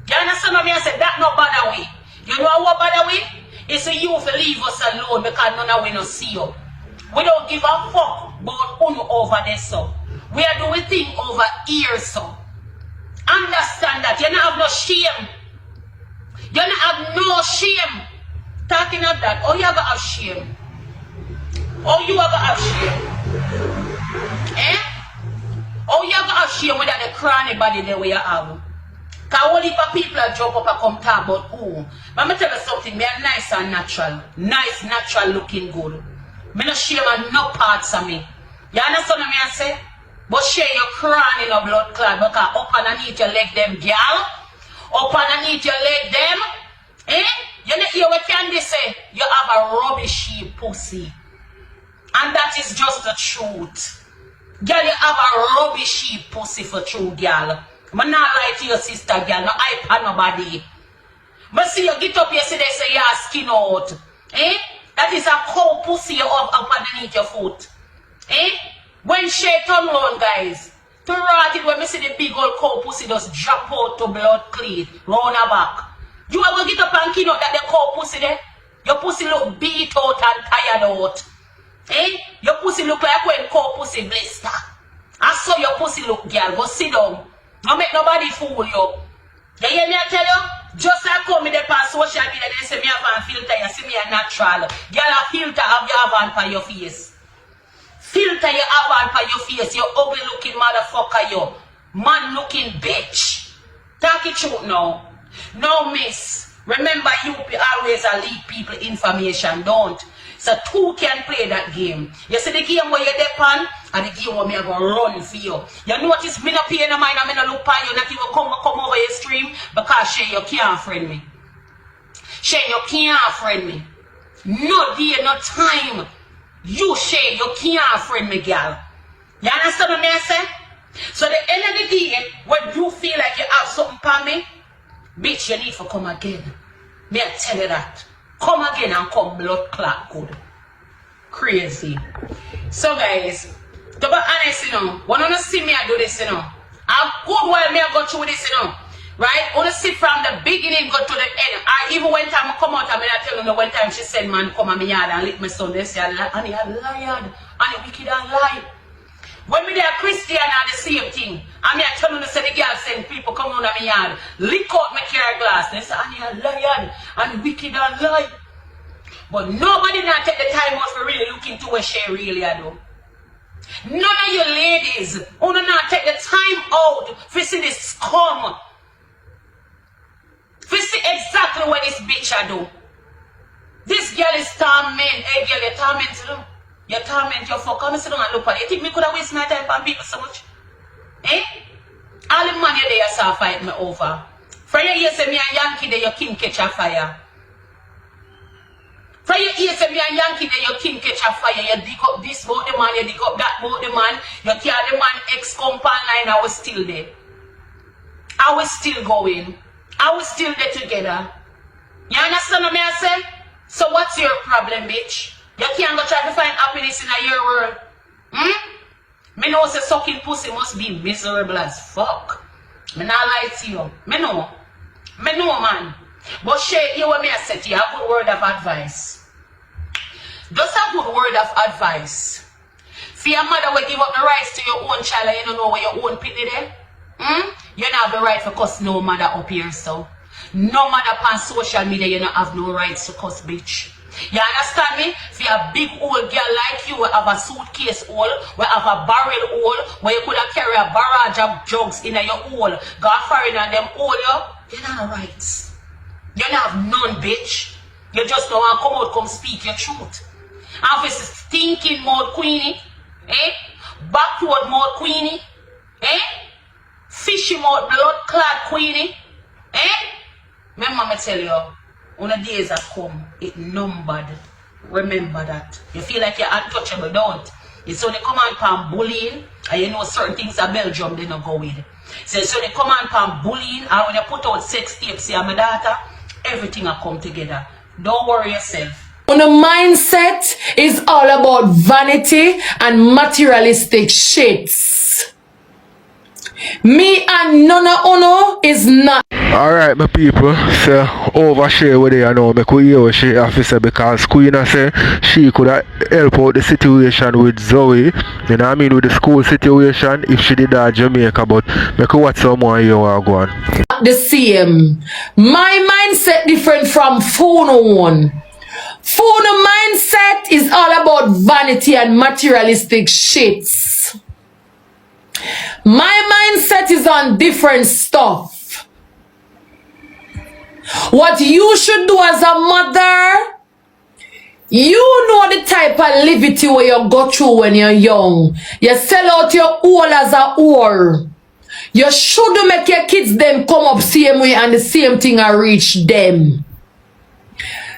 You understand what I said? That no bother we. You know what bother we? It's a you to leave us alone because none of we no see you. We don't give a fuck about who over there so. We are doing things over here so. Understand that. You don't have no shame. You don't have no shame. Talking of that. Oh, you have to have shame. Oh, you have to have shame. Eh? Oh, you have to have shame without the cranny body there where you have. Because all the people jump up and come talk about who. But I'm tell you something. Me are nice and natural. Nice, natural looking good. Me no shame on no parts of me. You understand what I say? But share your crying in a blood clot because up underneath your leg them girl. Up underneath your leg them. Eh? You know hear what Candy say? You have a rubbishy pussy. And that is just the truth. Girl, you have a rubbishy pussy for true, girl. I'm not lie to your sister, girl. No hype on nobody. But see you get up yesterday say you skin out. Eh? That is a cow pussy you have up underneath your foot. Eh? When Shay turn round, guys, to rot it when we see the big old cow pussy just drop out to blood clean, round her back. You ever get up and clean out that the cow pussy there? Your pussy look beat out and tired out. Eh? Your pussy look like when cow pussy blister. I saw your pussy look, girl. Go sit down. Don't make nobody fool you. You hear me I tell you? Just like come in the past social media, they say me have a filter, you see me a natural. Girl, a filter have you have on for your face. Filter you have on for your face, you ugly looking motherfucker, you. Man looking bitch. Talk it truth now. No, miss. Remember, you always leak people information, don't. So two can play that game. You see the game where you're depend and the game where me go run for you. You notice me not pay no mind and me not look for you, not even come over your stream because Shay, you can't friend me. Shay, you can't friend me. No day, no time. You, Shay, you can't friend me, girl. You understand what I say? So the end of the day, when you feel like you have something for me, bitch, you need to come again. Me I tell you that. Come again and come blood clot good. Crazy. So guys, to be honest, you know, when you see me I do this, you know, a good while me I go through this, you know. Right? Only see from the beginning go to the end. I even when time I come out and I tell you one time she said man come on me yard and lick my son. They say and he a liar and he wicked and lie. When me there Christian are the same thing. I mean I tell you say the girl send people come on me yard, lick out my car glass. They say and he a liar and wicked and lie. But nobody not take the time out for really look into what she really do. None of you ladies who not take the time out for see this scum. For see exactly what this bitch I do. This girl is torment. Hey girl, you torment you. You torment your fuck. Come sit down and look at it. You think me could have wasted my time on people so much? Eh? All the money there you saw fight me over. For you say me a Yankee there, your king catch a fire. For you hear say me and Yankee then your king catch a fire, you dig up this about the man, you dig up that about the man, you carry the man ex-compound line, I was still there. I was still going. I was still there together. You understand what I say? So what's your problem, bitch? You can't go try to find happiness in your world. Me know say sucking pussy must be miserable as fuck. Me not lie to you. Me know, man. But Shay, you want me to say to you a good word of advice. Just a good word of advice. For your mother will give up the rights to your own child and you don't know where your own pitney there. You don't have the right to cuss no mother up here, so. No mother on social media, you don't have no rights to cuss, bitch. You understand me? For a big old girl like you, we have a suitcase hole, we have a barrel hole, where you could have carry a barrage of drugs in your hole. Go foreign and them hole you don't have rights. You don't have none, bitch. You just don't want to come out, come speak your truth. And for stinking mode queenie, backward mode queenie, fishy mode blood clad queenie, remember me tell you, when the days have come, it numbered. Remember that. You feel like you're untouchable, don't. It's only come on from bullying, and you know certain things are Belgium, they not go with. So it's only come on from bullying, and when you put out sex tapes, see my daughter, everything will come together. Don't worry yourself. When the mindset is all about vanity and materialistic shits. Me and none of uno is not. Alright, my people, so overshare with you know, make we hear what she have to say because Queen say she could help out the situation with Zoe, you know what I mean, with the school situation if she did that Jamaica, but make we watch some more here while go on. The same. My mindset different from Funo one. Funo mindset is all about vanity and materialistic shits. My mindset is on different stuff. What you should do as a mother, you know the type of liberty where you go through when you're young. You sell out your all as a whore. You should make your kids them come up same way and the same thing and reach them.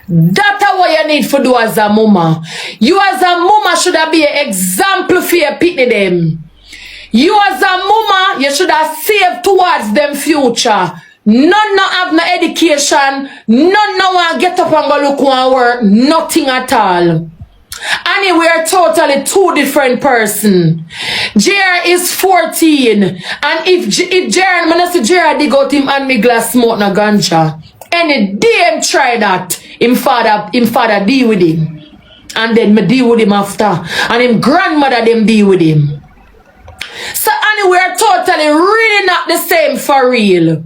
That's what you need to do as a mama. You as a mama should be an example for your pitney them. You as a mama, you should have saved towards them future. None no have no education. None no want get up and go look one work. Nothing at all. And we are totally two different person. JR is 14. And if JR, when I say JR dig out him and me glass smoke na ganja, any day him try that, him father deal with him. And then me deal with him after. And him grandmother them deal with him. So we are totally really not the same for real.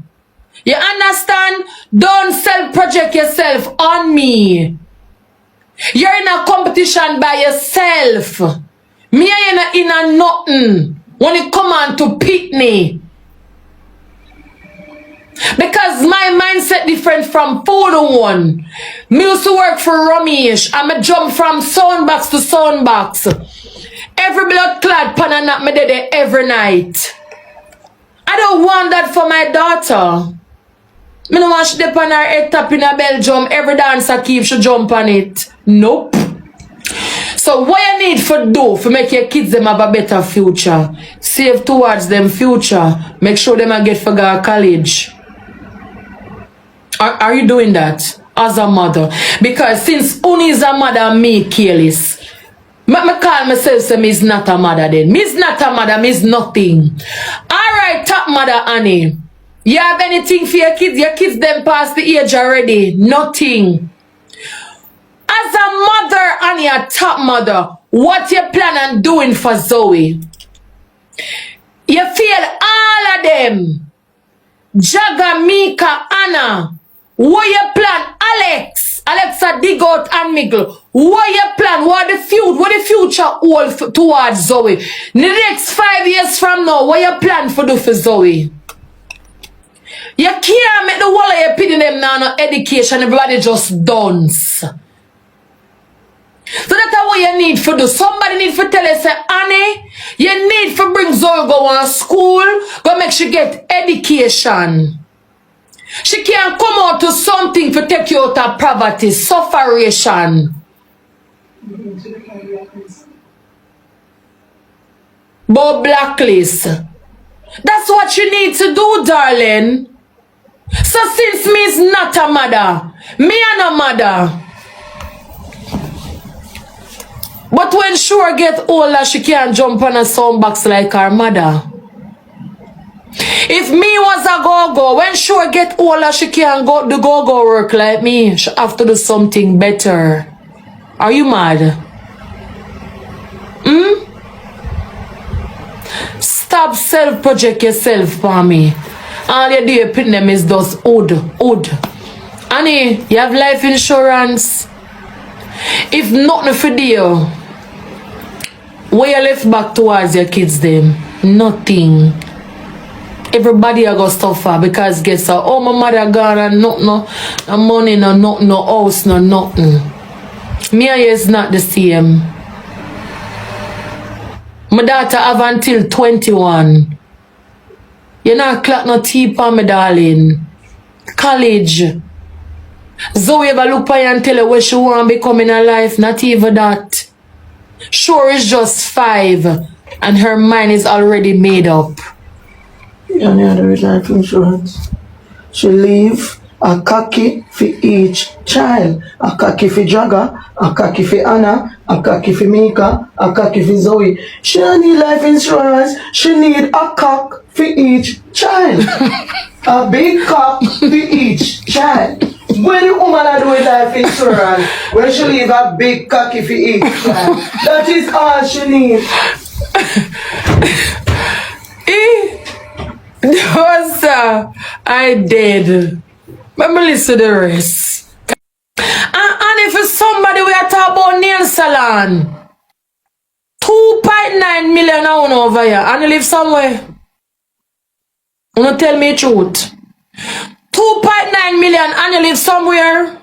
You understand? Don't self-project yourself on me. You're in a competition by yourself. Me ain't in a nothing when it come on to pitney. Because my mindset different from Photo One. Me used to work for Ramesh. I'm a jump from soundbox to soundbox. Every blood clad pan and not me there every night. I don't want that for my daughter. Me no want she dip on her head top in a Belgium. Every dancer keep she jump on it. Nope. So what you need for do for make your kids them have a better future? Save towards them future. Make sure them a get for go college. Are you doing that as a mother? Because since Uni is a mother and me careless, me call myself say me's not a mother then. Me's not a mother, me's nothing. Alright, top mother Annie. You have anything for your kids? Your kids them past the age already. Nothing. As a mother Annie, a top mother, what you plan on doing for Zoe? You feel all of them. Jaga, Mika, Anna. What you plan? Alexa dig out and Miguel. What you plan? What the future hold towards Zoe? The next 5 years from now, what you plan for do for Zoe? You can't make the whole of your pitting them now no education, everybody just dance. So that's what you need for do. Somebody need for tell you, say, Annie, you need for bring Zoe go on school, go make she get education. She can come out to something to take you out of poverty, sufferation. But blacklist. That's what you need to do, darling. So since me is not a mother, me and a mother. But when Sure get older, she can't jump on a soundbox like her mother. If me was a go-go, when Sure get older, she can't go the go-go work like me. She have to do something better. Are you mad? Stop self-project yourself for me. All you do you put them is just odd. Honey, you have life insurance. If nothing for you, where you left back towards your kids them? Nothing. Everybody are gonna suffer because guess what? Oh, my mother gone and no money, no house, no nothing. Me and you is not the same. My daughter have until 21. You not clock no teeth on me, darling. College. Zoe ever look for you and tell her what she want to become in her life? Not even that. Sure is just 5 and her mind is already made up. Yeah, yeah, there is life insurance. She leave a khaki for each child. A khaki for Jaga, a khaki for Anna, a khaki for Mika, a khaki for Zoe. She don't need life insurance. She need a cock for each child. A big cock for each child. When the woman are doing life insurance, when she leave a big cocky for each child, that is all she needs. No, sir. I did. Let me listen to the rest. And if it's somebody we are talking about nail salon, 2.9 million on over here, and you live somewhere. You don't tell me the truth. 2.9 million and you live somewhere.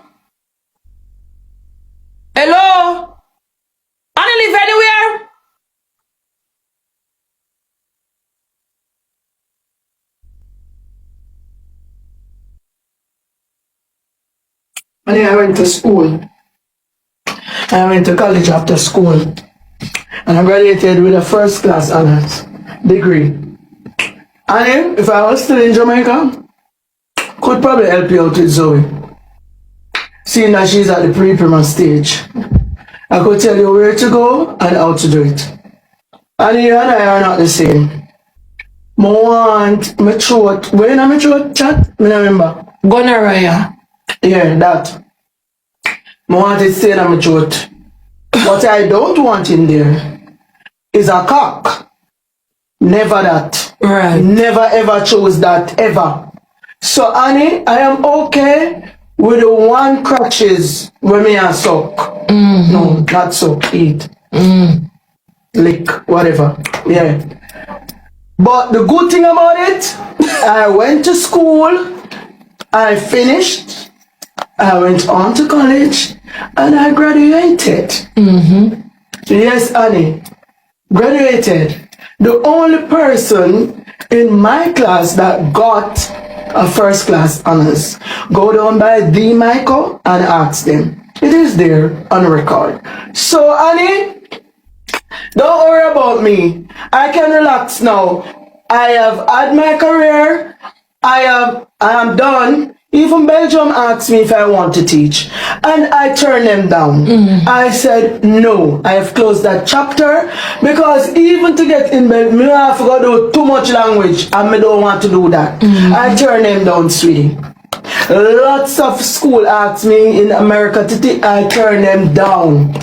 Hello? And you live anywhere? And then I went to school. I went to college after school. And I graduated with a first class honors degree. And then, if I was still in Jamaica, could probably help you out with Zoe. Seeing that she's at the pre-primer stage. I could tell you where to go and how to do it. And you and I are not the same. I want my throat. When I'm my throat chat, I don't remember. Gonorrhea. Yeah, that. I want it staying on my throat. What I don't want in there is a cock. Never that. Right. Never ever chose that, ever. So, Annie, I am okay with the one crutches when me and suck. No, not suck, eat. Lick, whatever. Yeah. But the good thing about it, I went to school, I finished, I went on to college, and I graduated. Yes, Annie, graduated. The only person in my class that got a first class honors. Go down by the Michael and ask them. It is there on record. So, Annie, don't worry about me. I can relax now. I have had my career. I am done. Even Belgium asked me if I want to teach, and I turned them down. I said no. I have closed that chapter because even to get in Belgium, I have to go do too much language, and I don't want to do that. I turned them down, sweetie. Lots of school asked me in America to teach. I turned them down.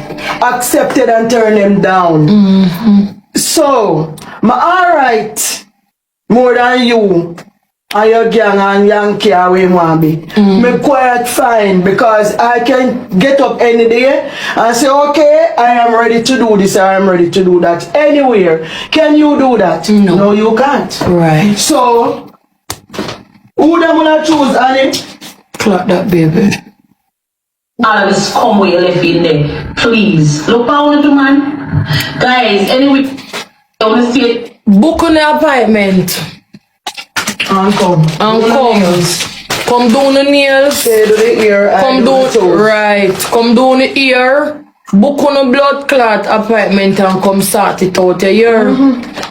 Accepted and turned them down. So, I'm alright more than you. And your gang and Yankee are where you want to be. Me quite fine because I can get up any day and say, okay, I am ready to do this, I am ready to do that. Anywhere. Can you do that? No, you can't. Right. So, who them gonna choose, Annie? Clock that baby. All of this come where you left in there. Please. Look how you do, man. Guys, anyway, I want to see it. Book on the appointment. And come. And come. Come down the nails. They do the ear. Come down. Right. Come down the ear. Book on a blood clot appointment and come start it out a year.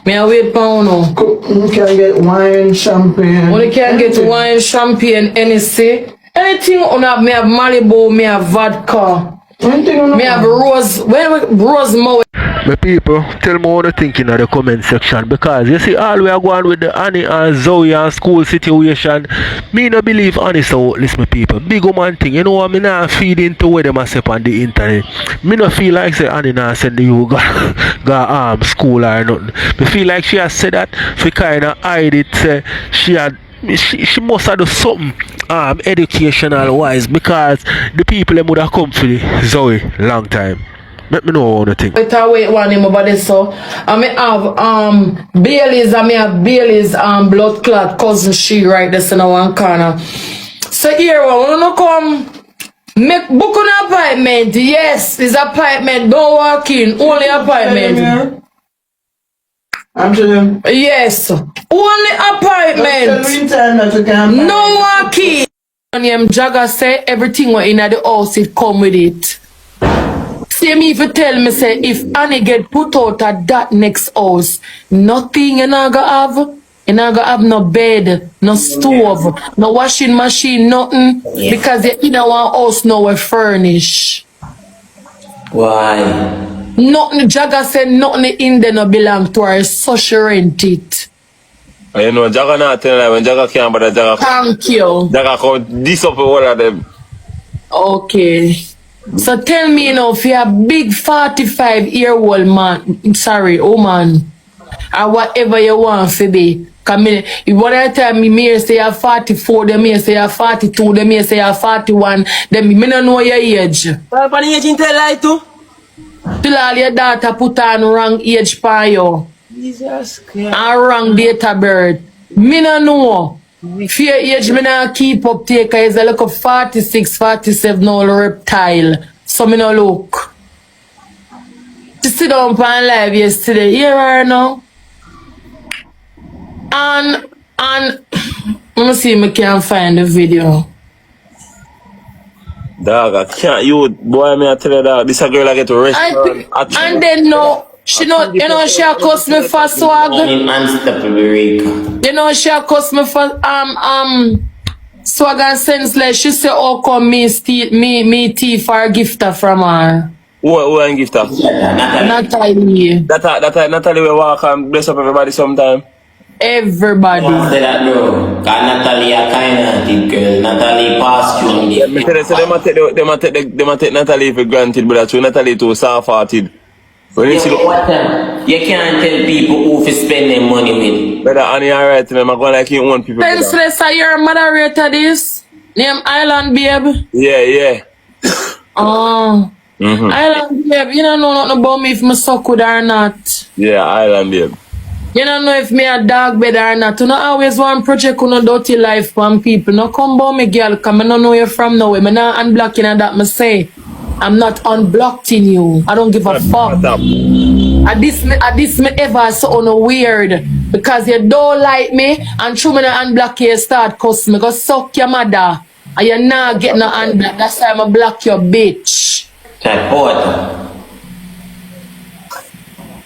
Me I wait for you. You can get wine, champagne. Well, you can get wine, champagne, anything. Anything on have me have Malibu, me have vodka. Me have rose. Rose mouth. My people, tell me what you think in the comment section, because you see all we are going with the Annie and Zoe and school situation. Me no believe Annie so listen, my people. Big woman thing, you know what, me not feed into where them say on the internet. Me no feel like say Annie not send you go school or nothing. Me feel like she has said that for kinda hide it, say she must have done something educational wise, because the people them would have come for the Zoe long time. Let me know what you think. Better wait one in my body, so I may have Bailey's, I may have Bailey's blood clot cousin she right there in one corner. So here I wanna come make book an appointment. Yes, it's appointment, don't walk in, only appointment. I'm telling you. Yes, only appointment. No walk in. And Jagger say everything was in the house, it come with it. See me if you tell me say if Annie get put out at that next house, nothing you not gonna have. You not gonna have no bed, no stove, no washing machine, nothing. Because you in one house now we furnish. Why? Nothing, Jagger said nothing in there no belong to her, so she rent it. You know, Jagger not telling her when Jagger can't, but Jagger. Thank you. Jagger come this up with one of them. Okay. So tell me, you know, if you're a big 45-year-old man, sorry, woman, or whatever you want to be. Because one at a time, me say you're 44, them may say you're 42, them may say you're 41, them me don't know your age. Well, for the age in tell lie too? Till all your daughter put on wrong age for you. Jesus Christ. And wrong date of birth. Me don't know. If your age, me not keep up take, is a look of 46, 47 old reptile. So me no look. She sit down on live yesterday. Here are now. And let me see if I can find the video. Dog, I can't, boy, me I tell you that, this a girl I get to restaurant. And then no, she know, you know she cost me for swag. You know she cost me for swag and senseless. She say, oh come me tea for a gifter from her. Who and gift her? Natalie. That Natalie will walk and bless up everybody sometime. Everybody. Say that, bro. Cause Natalie a kind-hearted girl. Natalie passed through me. Me tell you, so them a take Natalie for granted, but that's true. Natalie too soft-hearted. When you see you can't tell people who to spend their money with. Brother Annie alright, I'm going like you want people. Senseless, are you a moderator this? Name Island Babe? Yeah. Oh. Island Babe, you don't know nothing about me if I suck with her or not. Yeah, Island Babe. You don't know if me a dog bed or not. You don't always want project on a dirty life from people. No come about me, girl, because I don't know you from nowhere. I'm not unblocking that, I say. I'm not unblocking you. I don't give a fuck. At this me ever so weird. Because you don't like me, and through me no unblock you, start cuss me. Go suck your mother. And you not get no unblock. That's why I block your bitch. That boy.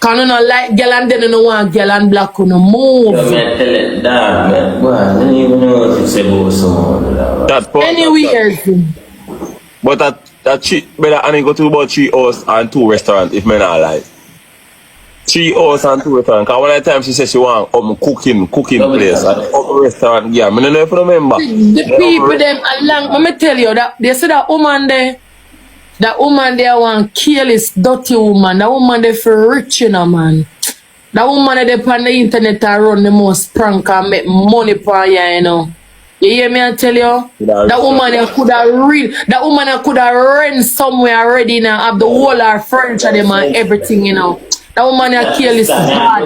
Can you not like girl and then you don't want girl and black on no move? Yo, man, tell it, dog, man. Boy, I don't even know what to say about someone. Anyway. But that better Annie go to about 3 hours and 2 restaurants if me not lie. 3 hours and 2 restaurants. Cause one of the time she said she want cooking place at the restaurant. Yeah, I don't know if you remember. The people them along, let me tell you that they say that woman there. That woman there want kill this dirty woman. That woman there for rich, you know, man. That woman there on the internet and run the most prank and make money for you, you know. You hear me I tell you? That woman there could have rent somewhere already now, have the whole of her furniture them and everything, you know. That woman there kill this bad.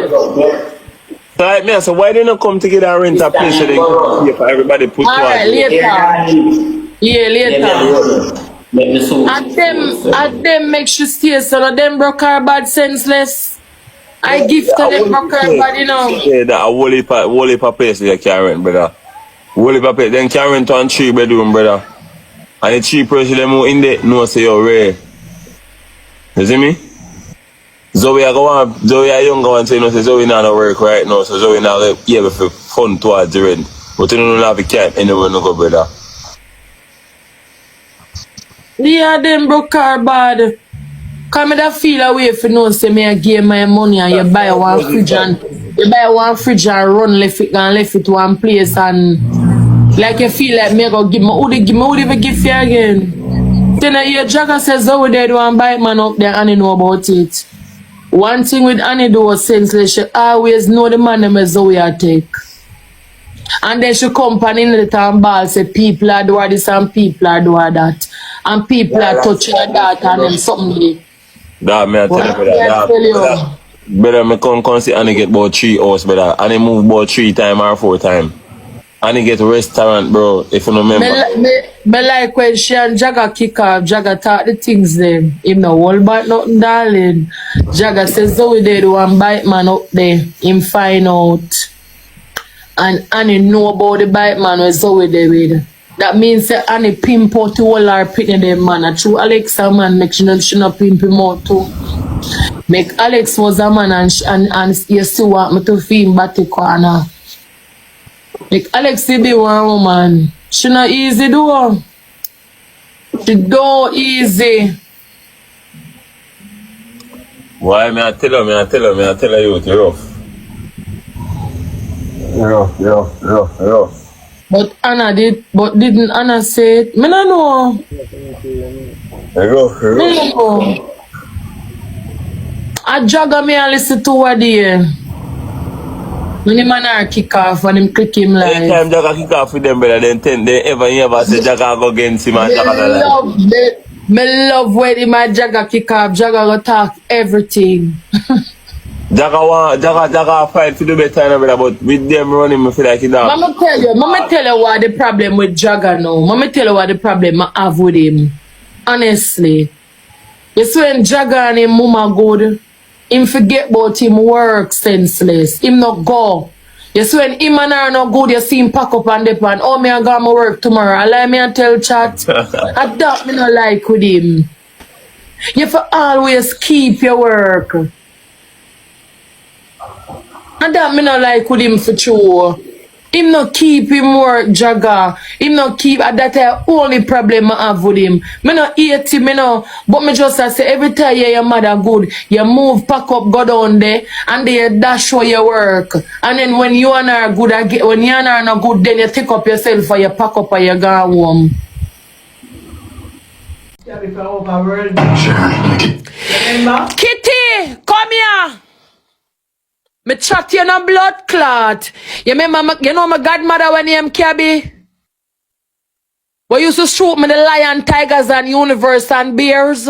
Right, so why didn't you come together and rent a place so they can pay for everybody put Alright, later. Yeah, later. At them make sure stay so them broke her bad senseless. I give to them broke her bad, you know. Yeah, that a whole heap of place you can rent, brother. Wally Papa, then can rent one 3-bedroom, brother. And the 3 person them who in there know say you're rare. You see me? Zoe I go on, Zoe a younger one, so you know say Zoe not work right now, so Zoe not able to fund towards the rent. But you don't have a camp anywhere no go, brother. Yeah, them broke car bad. Come me that feel away if you know say me I give my money and you buy one fridge and run left it one place and like you feel like me go give me who even give you again. Then I hear Jagger says Zoe they do and buy man up there and you know about it. One thing with Annie do was senseless, she always know the man them Zoe I take. And then she come in the town ball say people are doing this and people are doing that. And people are touching that and then something. That me I tell you, brother. Better me come see Annie get about 3 hours, brother. Annie move about 3 times or 4 times. Annie get a restaurant, bro, if you don't remember. Me like when she and Jagger kick off, Jagger talk the things them. Him no hold back nothing, darling. Jagger says Zoe they do one bite man up there. Him find out. And Annie know about the bite man with Zoe they with. That means that Annie pimp out to all her pitney them man. And true Alexa man make she not pimp him out too. Make Alex was a man and you still want me to feel him back the corner. Like Alex be one woman. She not easy do. She do easy. Why me I tell her you it's rough. But didn't Anna say it? Me no know. Rough. Me no know. I Jagger me and listen to what they when the man kick off and him click him like. Anytime Jagger kick off with them, brother, then they ever say Jagger go against him and Jagger like. Me love when him and Jagger kick off. Jagger go talk everything. Jagger fight to do better, brother, but with them running, me feel like it down. Mama tell you what the problem with Jagger now. Mama tell you what the problem I have with him. Honestly. You see when Jagger and him mama good, him forget about him work senseless. Him not go. You see when him and her not good, you see him pack up and dip and oh me I got my work tomorrow. Allow me and tell chat. I that me not like with him. You have to always keep your work. And that me not like with him for sure. Him not keep him work, Jagger. Him not keep, that's the only problem I have with him. Me not hate him, but me just say every time your mother good, you move, pack up, go down there, and then you dash for your work. And then when you and her good again, when you and her not good, then you take up yourself and you pack up and you go home. Kitty, come here. Me chat you no blood clot. You remember, you know my godmother when name Cabby? We used to shoot me the lion, tigers, and universe and bears.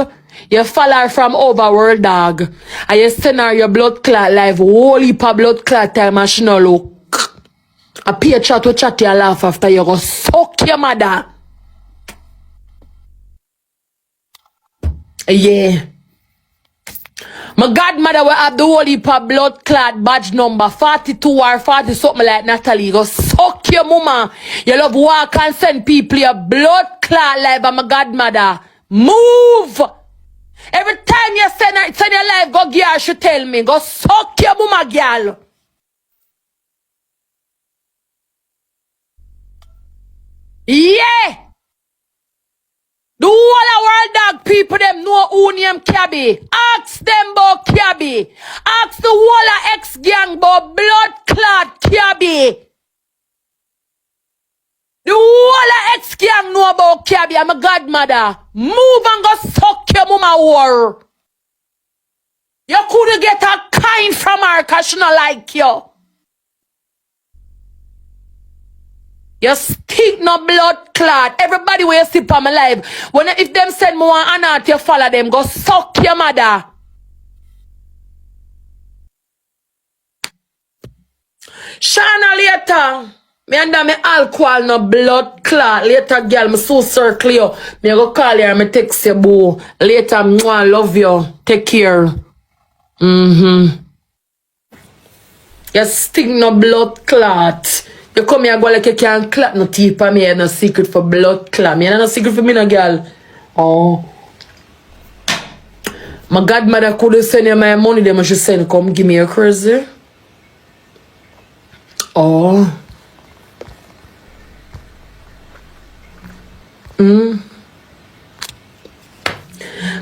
You follow her from overworld, dog. And you send her your blood clot live. Whole heap of blood clot time and she no look. A peer chat will chat you laugh after you go suck your mother. Yeah. My godmother will have the whole heap of blood clot badge number 42 or 40 something like Natalie. Go suck your mama. You love walk and send people your blood clot live by my godmother. Move! Every time you send your life, go girl, she tell me. Go suck your mama, girl. Yeah! The whole world dog people them know who name Cabby. Ask them about Cabby. Ask the whole ex-gang about blood clot Cabby. The whole ex-gang know about Cabby. I'm a godmother. Move and go suck your mama war. You couldn't get a kind from her because she not like you. You stink no blood clot. Everybody will sip on my life. If them send me one anat, you follow them. Go suck your mother. Shana later. Me under me alcohol no blood clot. Later girl, me so circle you. Me go call you and me text you boo. Later, I love you. Take care. You stink no blood clot. You come here go like you can't clap no teeth for me, no secret for blood clam. You know no secret for me, no girl. Oh. My godmother could send you my money, then she send come give me a crazy. Oh.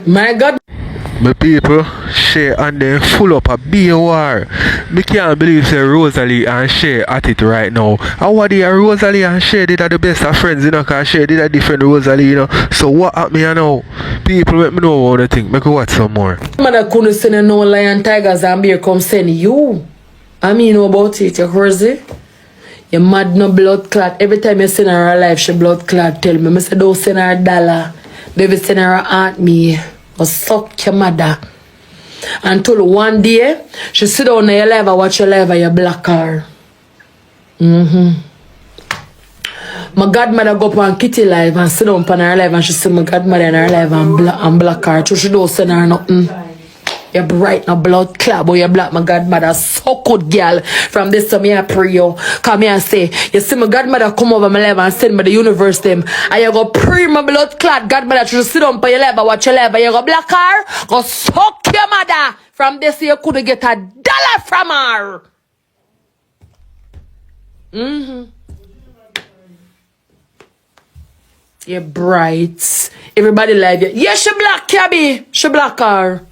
My God. My people, Shay and them full up a beer war. Me can't believe say Rosealee and Shay at it right now. How are they? Rosealee and Shay did the best of friends, you know, cause Shay did a different Rosealee, you know. So what happened here now? People let me know what they think. Make me watch some more. Mother couldn't send no lion, tigers and bear come send you. I mean know about it, you crazy? You mad no blood clot. Every time you send her alive, she blood clot. Tell me, I say don't send her $1. Baby send her aunt me. Or suck your mother. Until one day, she sit down in your live and watch your live and you block her. My godmother go up on Kitty live and sit down on her live and she see my godmother in her live and block her. So she don't send her nothing. You bright no blood club or you black my godmother. So good girl. From this time I pray you. Come here and say, you see my godmother come over my live and send me the universe them. And you go pray my blood clot godmother to sit down on your live and watch your live and you go black her. Go suck your mother. From this you could get $1 from her. You bright. Everybody live you. Yeah, she black Cabby. She black her.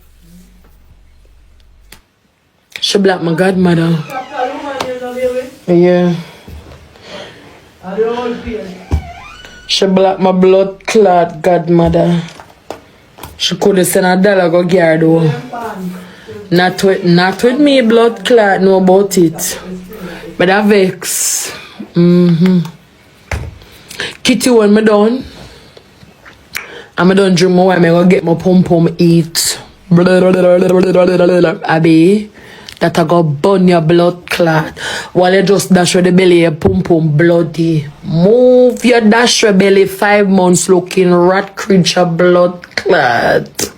She black my godmother. Yeah. She black my blood clot godmother. She could have sent $1 go get her though. Not with me blood clot know about it. But I vex. Kitty when me done. I'm done drink more I'm gonna get my pom pom eat. Abby. That I go burn your blood clot. While you just dash with the belly, your pum pum bloody. Move your dash your belly 5 months looking rat creature blood clot.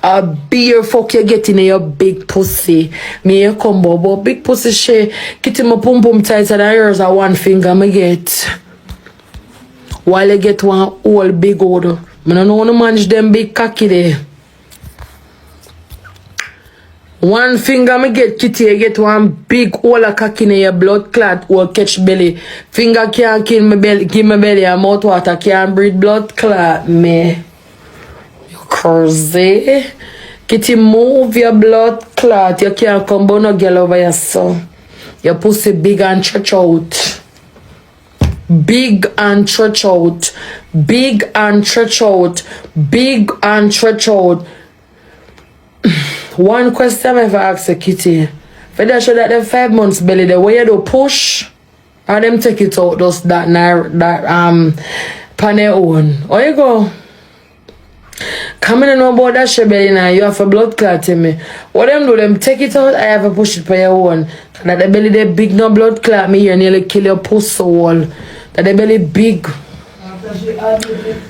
A beer fuck you getting in your big pussy. Me you come bobo big pussy Shay. Kitty my pum pum tighter than yours a one finger me get. While you get one old big old. I don't know how to manage them big cocky there. One finger me get kitty, you get one big hole of cocky in your blood clot or catch belly. Finger can't kill my belly, give my belly and mouth water can't breathe blood clot me. You crazy. Kitty move your blood clot. You can't come but no girl over your son. Your pussy big and stretch out. Big and stretch out. Big and stretch out. Big and stretch out. One question I ever asked a kitty. For that show that them 5 months belly the way you do push or them take it out just that pan their own. Where you go? Come in and know about that show belly now. You have a blood clot in me. What them do? Them take it out, I have to push it for your own. That the belly they big no blood clot me you nearly kill your pussy wall. That the belly big.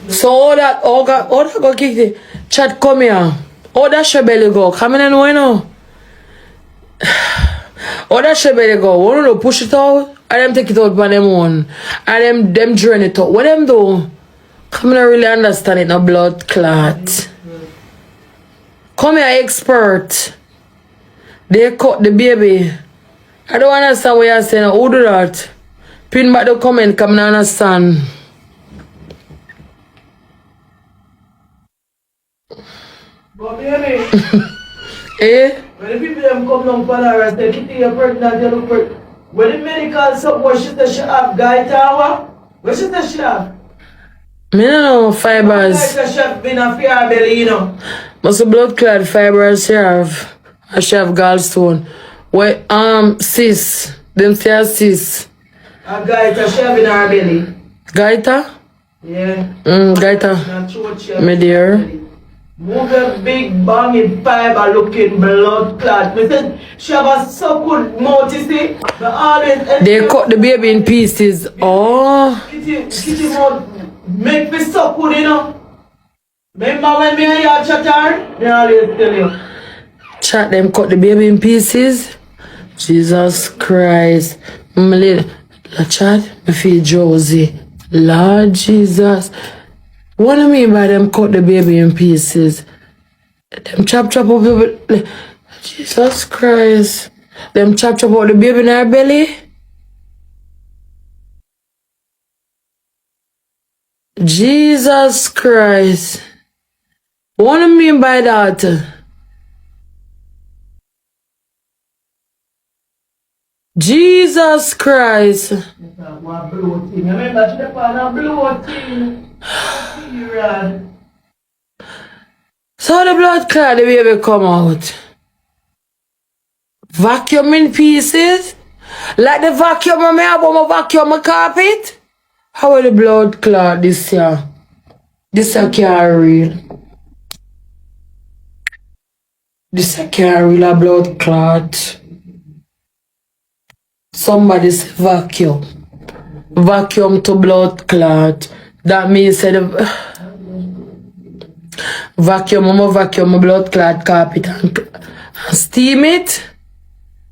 So all that go kitty. Chat come here. Oh, that's your belly go. Come in and know, you know. Oh, that's your belly go. Want to push it out? And them take it out by them own. And them drain it out. What them do? Come in and really understand it, no blood clot. Come here, expert. They cut the baby. I don't understand what you're saying. Who do that? Pin back the comment. Come in and understand. But baby, Eh? when the people them come down for her and say, Kitty, you're pregnant, you look pregnant. When the medical support, she said she have guy tower. What she said she have? Me don't know fibers. Like she have been a fear belly, you know. Must a blood clot fibers she have. I she have gallstone. Wait, sis. Them say sis. A guy she have in her belly. Gaita? Yeah. Gaita. Me dear. Move a big banging fiber looking blood clot. Me said she have a so good mouth, you see. They cut the baby in pieces. Oh. Kitty mouth make me so good, you know. Remember when me and you chat her? Me always tell you. Chat them cut the baby in pieces. Jesus Christ. La chat, me feel Josie. Lord Jesus. What do you mean by them cut the baby in pieces? Them chop up baby. Jesus Christ. Them chop out the baby in her belly? Jesus Christ. What do you mean by that? Jesus Christ. So the blood clot the baby come out. Vacuum in pieces? Like the vacuum I have when I vacuum my carpet? How are the blood clot this year? This I can't real. This I can't real a blood clot. Somebody's vacuum. Vacuum to blood clot. That means that vacuum my blood clot carpet and steam it.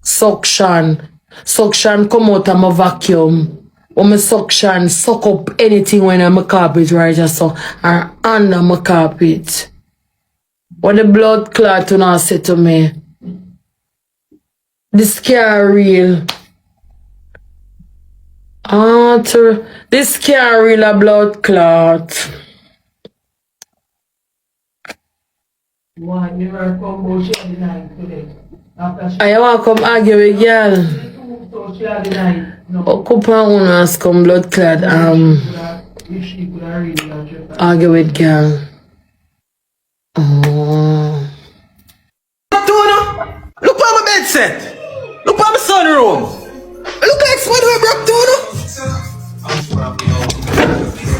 Suction. Suction come out of my vacuum. When my suction suck up anything when I'm a carpet right so or under my carpet. What the blood clot now say to me? This can't real. This can't real a blood clot. I want to come argue with girl. Couple one has come blood clot argue with girl. Oh. Look at my bed set. Look at my sunroom. Look like somebody who broke tuna.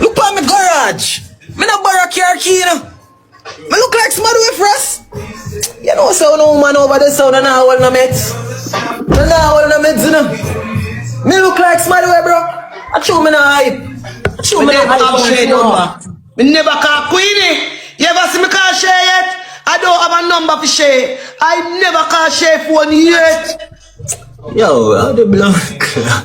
Look at my garage. Me not borrow car key, no. Me look like somebody with frost. You know, so no woman over there, so no hold no meds. No hold no meds, you know. Me look like somebody with bro. I chew me no hype. I chew me no hype. Shay number. Me never call Queenie. You ever see me call Shay yet? I don't have a number for Shay. I never call Shay phone yet. Yo, how the blood?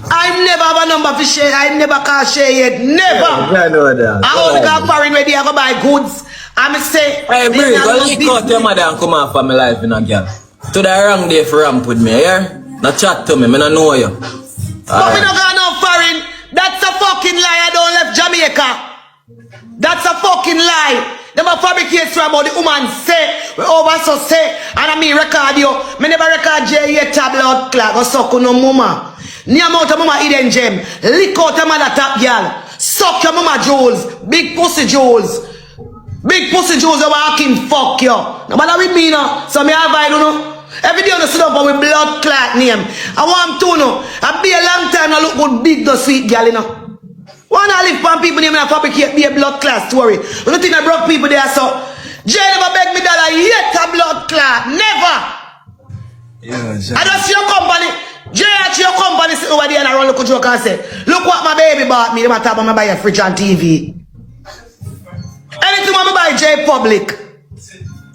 I never have a number for Shay. I never call Shay yet. Never. I know that. I only got foreign ready. I go buy goods. I'm say, hey, bro, go leak out your mother and come off of my life in a girl. To the wrong day for ramp with me, yeah? Not chat to me, I don't know you. But we don't got no foreign. That's a fucking lie. I don't left Jamaica. That's a fucking lie. Them a fabricate story about the woman say, we over so say, and I mean record you. Me never record J yet blood clot or suck no mama. Near amount of mama hidden gem. Lick out a mother top girl. Suck your mama jewels. Big pussy jewels. Big pussy jewels are walking fuck you. No matter with me now. So me have I don't know. Every day on the sit up with blood clot name. I want to know. I be a long time I look good big the sweet girl you know. Wanna live from people name and fabricate be a blood clot story. You don't think I broke people there so Jay never beg me dollar yet a blood clot. Never. Yeah, I don't see your company. Jay at your company sit over there and I run look at joke and say, look what my baby bought me. They matter about me buy a fridge and TV. Anything I buy Jay public.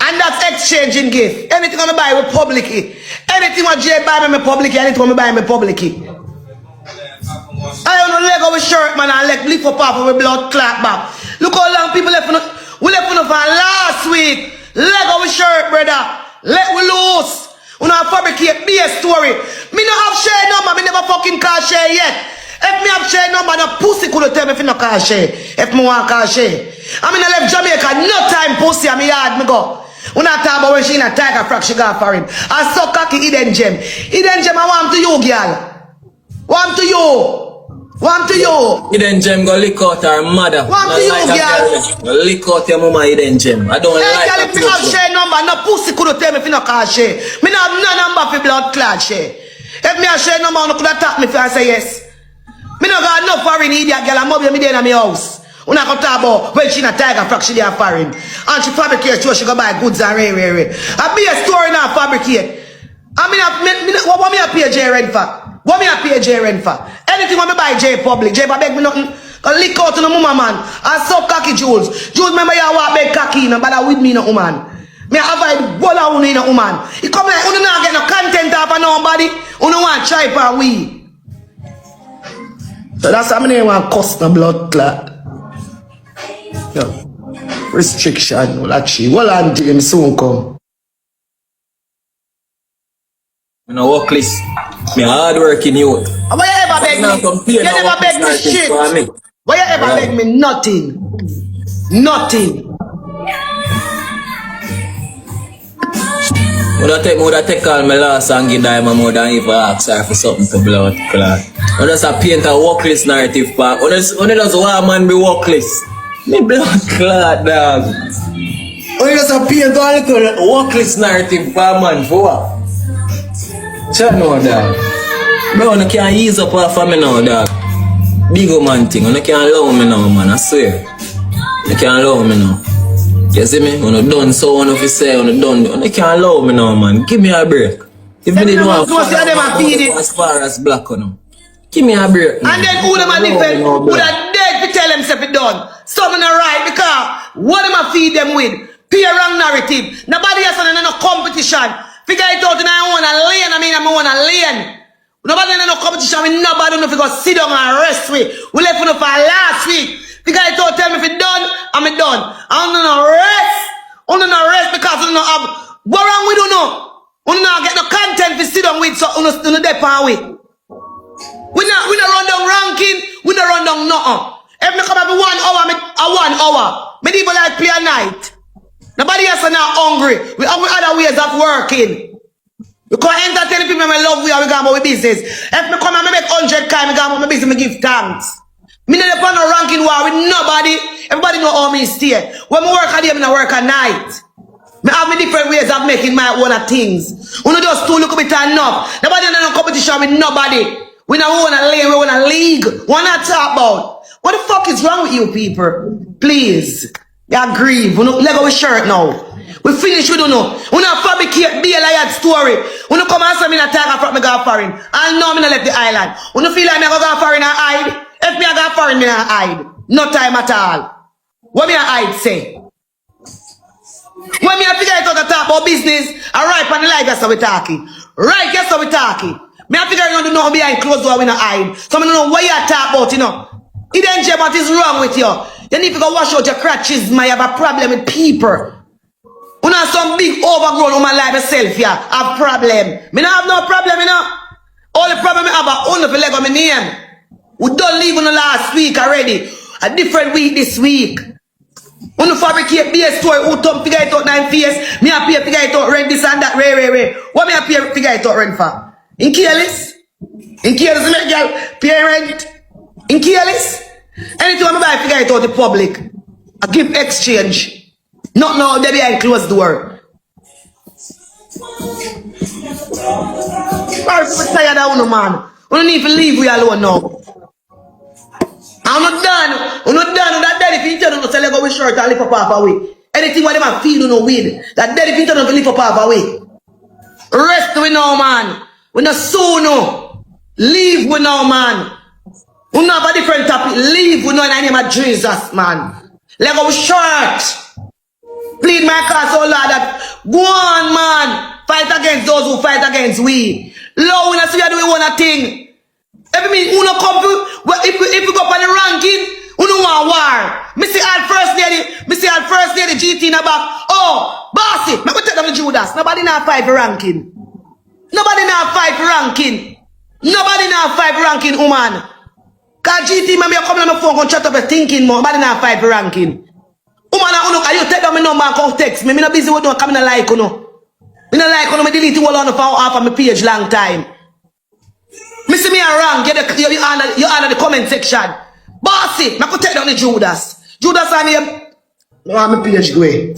And that's exchanging gift. Anything I buy with public. Anything what Jay buy me public. Anything I buy me public. I don't know leg of a shirt man and leg lift up off of a blood clot back. Look how long people left we left for last week. Leg of a shirt, brother. Let we loose. We not fabricate be a story. Me no have Shay number, me never fucking call Shay yet. If me have Shay number, no pussy could tell me if you no call Shay. If me want call Shay. I mean I left Jamaica, no time pussy and me yard me go. We not talk about when she in a tiger frack she got for him. I suck cocky hidden gem. Hidden gem I want to you, girl. Want to you. Want to you. Hidden gem go lick out her mother. Want to you, girl. Go lick out your mama hidden gem. I don't like that. If me have Shay number, no pussy could tell me if you no call Shay. Me no have no number for blood clot Shay. If me have Shay number, no could attack me if I say yes. Me no got no foreign idiot girl. I'm up me there in my house. We not gonna talk about when she in a tiger frack she there foreign. And she fabricate so she go buy goods and ray. I be a story now fabricate. I mean, what me a pay J rent for? What me a pay J rent for? Anything when me buy J public, J beg me nothing. Go lick out to the mama man. I saw cocky Jules. Jules remember you walk beg cocky no bother with me no woman. Me avoid bola unu in a woman. He come like unu not get no content off of nobody. Unu want try for we. So that's how many want cuss the blood clot. Yeah. Restriction, well actually. Well on James soon come. You know, work list. Me hard working youth. Why you ever beg me? You never beg me shit. Why you ever beg me nothing? Nothing. Would I take all my last and give them my mother and if I ask her for something to blood clot. When I just paint a workless narrative back. When I just want man be workless. Me blood clot dog. When you just paint a little workless narrative back man for what? Chat no dog. Bro, you can't ease up off of me now dog. Big old man thing. You can't allow me now man, I swear. You can't allow me now. You see me? When you done so one of you say, when you done, you can't allow me now, man. Give me a break. If me didn't want as far as black, you know. Give me a break. And then who them a different? Who that dead to tell them if it done? Some in a right because what am I feed them with? Peer wrong narrative. Nobody else in no competition. Figure it out in I want a lane, I want a lane. Nobody in no competition with nobody if you go sit down and rest with. We left for last week. The guy told tell me if it done, I'm done. I don't know rest. I don't know rest because I don't have what wrong we don't know. We don't get no content to sit down with so on the depend with. We not run down ranking, we not run down nothing. If me come every 1 hour, a 1 hour. Me even like play a night. Nobody else are not hungry. We have other ways of working. We can entertain people me love we are we go about business. If me come and me make 100 me go about my business, me give thanks. Me not upon no ranking war with nobody. Everybody know how me stay. When I work a day, I work at night. I have me different ways of making my own things. We don't just look a bit enough. Nobody in no competition with nobody. We don't want a lane, we want a league. What not talk about? What the fuck is wrong with you people? Please. You grieve. We don't let go with shirt now. We finish, we don't know. We don't fabricate be a liar story. We don't come and say me not talk from me go foreign. I know me not left the island. We don't feel like me go foreign and hide. If me a go foreign, me not hide. No time at all. What me a hide say? When me a figure it out to talk about business, I right on the live, guess how we talking. Right, guess how we talking. Me a figure out to know behind closed door we not hide. So me don't know what you talk about, you know. Hidden gem, what is wrong with you? You need to go wash out your crutches, man. You have a problem with people. You know some big overgrown woman like myself, yeah, have problem. Me not have no problem, you know. All the problem I have a only for leg on my name. We don't leave on the last week already. A different week this week. When you fabricate be a story, who don't figure it out 9 face, me a pay figure it out rent this and that, ray. What me a pay figure it out rent for? In careless? In careless, make girl pay rent? In careless? Anything I buy figure it out the public. I give exchange. Not now, they behind closed door. I'm tired of you, man. We don't need to leave we alone now. I'm not done. I'm not done with that daddy if you tell them to sell go with shirt and lift up half away. Anything what them feel no weed. That daddy if you tell them to lift up half away. Rest we now, man. We not soon no. Leave we now, man. We not have a different topic. Leave we now in the name of Jesus, man. Let go with shirt. Plead my cause, oh Lord, that go on, man. Fight against those who fight against we. Lord, we not see you doing one thing. If me, who no come if we go up on the ranking, who no want war. Me see all first lady GT in the back. Oh, bossy, me go take them to Judas. Nobody now fight for ranking. Nobody now fight for ranking. Nobody now fight for ranking, woman. Cause GT, me come on my phone, come chat up a thinking more. Nobody now fight for ranking. Woman, you take down my number and come text me. Me not busy with no, come in like you know. Me not like you know, me delete it all on the phone off of my page long time. Me see me around, you honor the comment section. Bossy, I could take down the Judas. Judas on him. No, I'm a page going.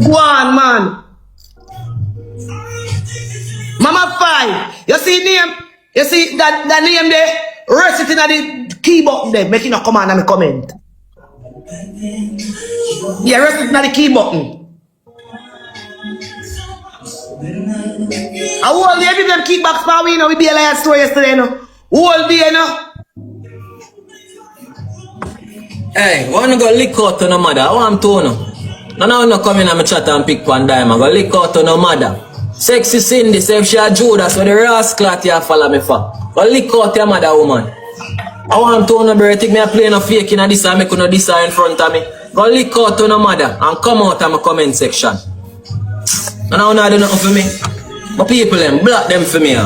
Go on, man. Mama 5. You see name? You see that name there? Rest it in the keyboard there. Make it not come on and comment. Yeah, rest it in the key button. I will leave them kickbacks for we, you know, we be a liar story yesterday, you know. Whole day, you know. Hey, wanna go lick out to no mother? I want to know. No, no come in and me chat and pick one dime. I go lick out to no mother. Sexy Cindy, say if she a Judas, so the rascal you follow me for. Go lick out your mother, woman. I want to know, bro, take me a play no fake in this and make no this in front of me. Go lick out to no mother and come out of my comment section. And now do nothing for me. My people them, block them for me.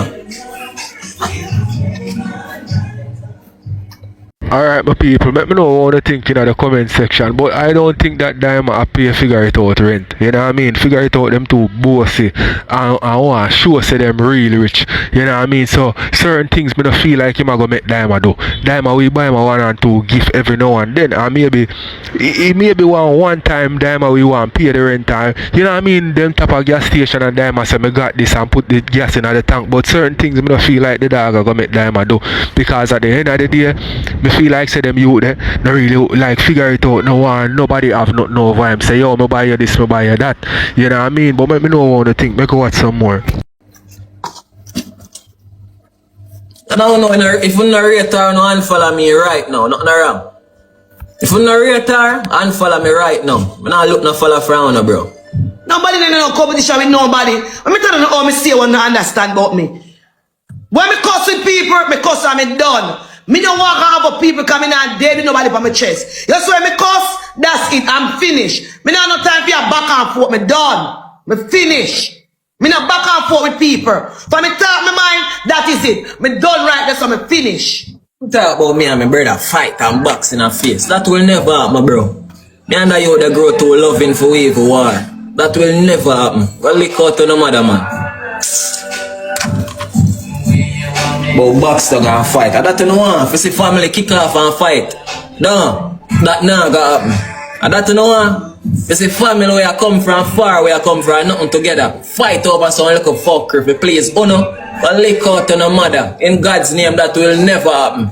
Alright, my people, let me know what you think in the comment section. But I don't think that Diamond a pay figure it out rent. You know what I mean? Figure it out them too bossy. And want to show say them really rich. You know what I mean? So certain things me don't feel like him a go make Diamond do. Diamond we buy him a 1 and 2 gift every now and then. And maybe it maybe one time Diamond we want pay the rent time. You know what I mean? Them tap a gas station and Diamond say me got this and put the gas in the tank. But certain things me don't feel like the dog a go make Diamond do. Because at the end of the day, me feel like say them youth there, no really like figure it out, no one, nobody have nothing over him. Say yo, me buy you this, me buy you that. You know what I mean? But let me know what you think, make go watch some more. I don't know if you not rate her, no unfollow me right now, nothing wrong. If you not rate her, unfollow me right now. I not look no follow from her, bro. Nobody in no competition with nobody. Let me tell you how me say what not understand about me. When me cuss with people, me cuss and me done. Me don't want to have people coming and dead with nobody on my chest. You see when me cuss, that's it, I'm finished. Me don't have no time for your back and forth, me done. Me finish. Me not back and forth with people. For me talk my mind, that is it. Me done right there, so me finish. You talk about me and my brother fight and box in her face. That will never happen, bro. Me and you they grow to loving for evil war. That will never happen. Go lick out to no mother, man. But box dog and fight. I that you know want. If you see family kick off and fight. No, that now got happen. I that you know want. If you see family where you come from, far where you come from, nothing together. Fight over some little fucker. Please, no. But lick out to no mother. In God's name, that will never happen.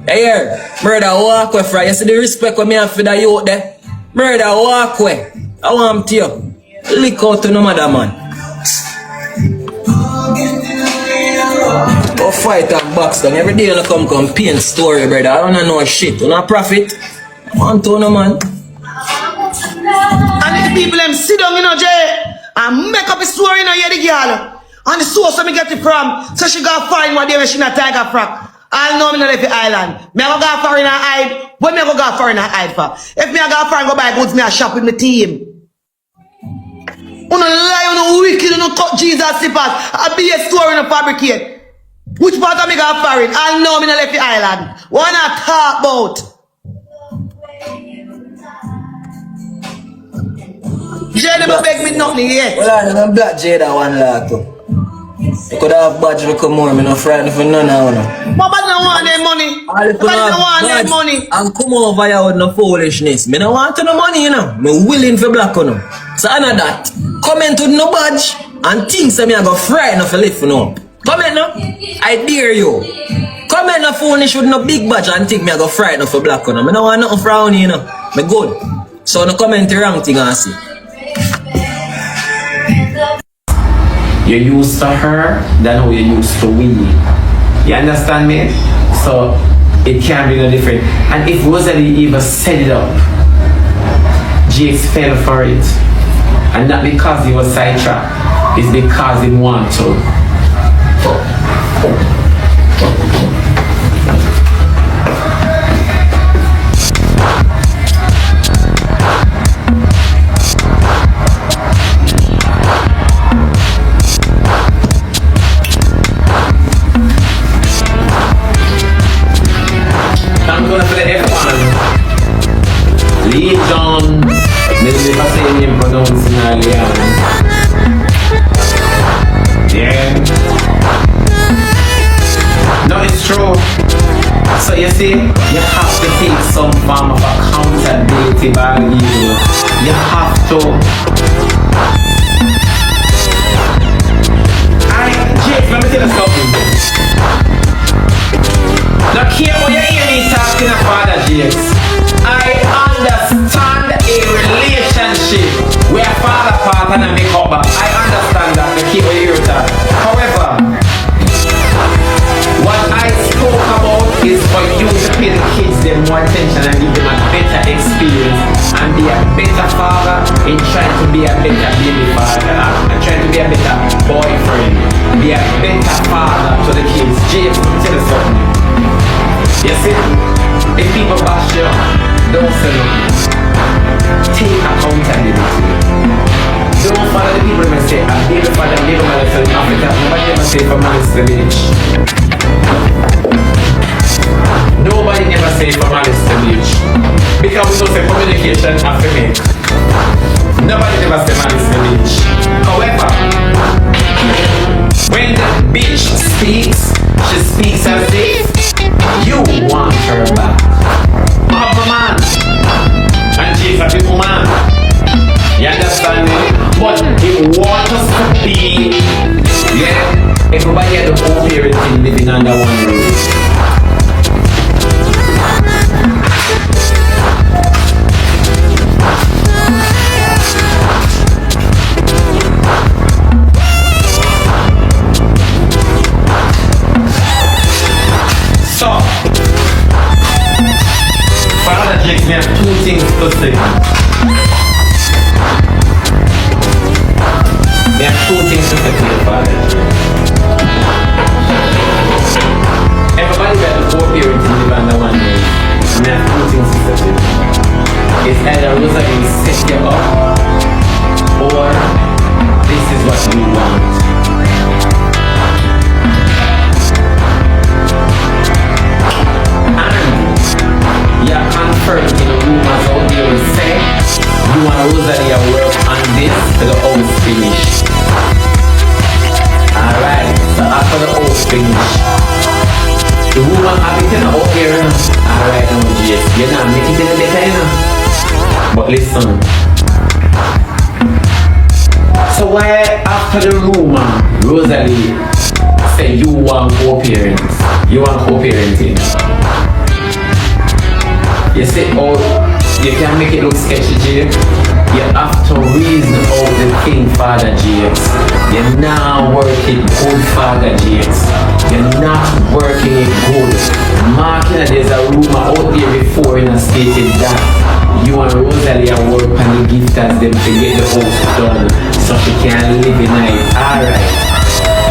Hey, here, murder walk away from. You see the respect when me have for the youth there? Murder walk away. I want to you. Lick out to no mother, man. Go fight and box down. Every day you come paint story, brother. I don't know shit. You not profit. I want to know, man. And the people them sit down, Jay, and make up a story, hear the girl. And the source where me get it from, so she got find what they were she not tiger frack. I know me not left the island. Me I go foreign and hide. What me I go foreign and hide for? If me I go foreign go buy goods, me I shop with my team. You no lie, you no wicked, you no cut Jesus slippers. I be a story in a fabricate. Which part of me go foreign? I know me not left the island. What not talk about? Jay never beg me nothing yet. Well, I don't black Jay that one lot too. You could have badge me come more, me no frightened for none now. But I don't want their money. I don't want their money. And come over here with no foolishness. Me no want no money, you know. Me willing for black, you know. So I know that. Comment with no badge and things that me I go frightened for lift, you know. Comment no. I dare you. Comment no foolish with no big badge and think me I go frightened for black, you know. Me no want nothing frown, you know. Me good. So no comment the wrong thing and see. You're used to her than how you're used to we. You understand me? So it can't be no different. And if Rosealee even set it up, Jace fell for it. And not because he was sidetracked, it's because he wanted to. I'm gonna play F1. Legion. Maybe if I say name pronouncing earlier. Yeah. No, it's true. So you see, you have to take some form of accountability by you. You have to. Jake, let me tell you something. Now care what you hear me talking about that, James. I understand a relationship where father partner and make up back. I understand that. Now care what you hear that. However, what I spoke about is for you to pay the kids them more attention and give them a better experience and be a better father in trying to be a better baby father and trying to be a better boyfriend, be a better father to the kids. James, tell us something. You see, if people bash you, don't say nothing. Take accountability. Don't follow the people who say, I'm baby father, I'm baby mother in Africa. Nobody ever say for man is the village. Nobody ever say for man is the village. Because we don't say communication after me. Nobody ever say man is the village. However, when the bitch speaks, she speaks as if you want her back. I'm a man, and she's a big woman. You understand me? But it wants us to be, yeah, everybody had the whole parenting living under one roof. So, Father Jakes, we have two things to say. We have two things to say to the Father. Everybody got the four parents in the under one day. We have two things to say. It's either Rosealee set you up, or this is what you want. You're confirmed in the rumors out there will say you want Rosealee work on this till the house finish. Alright, so after the house finish, the woman have it in the out here. Alright now Jay, you're not making it better, you know. But listen, so why after the rumor Rosealee say you want co-parents, you want co-parenting? You say, oh, you can make it look sketchy, Jay. You have to reason out the thing, Father Jakes. You're not working good, Father Jakes. You're not working it good. Marking, there's a rumor out there before and stated that you and Rosealee work on the gift as them to get the house done so she can live in it. Alright.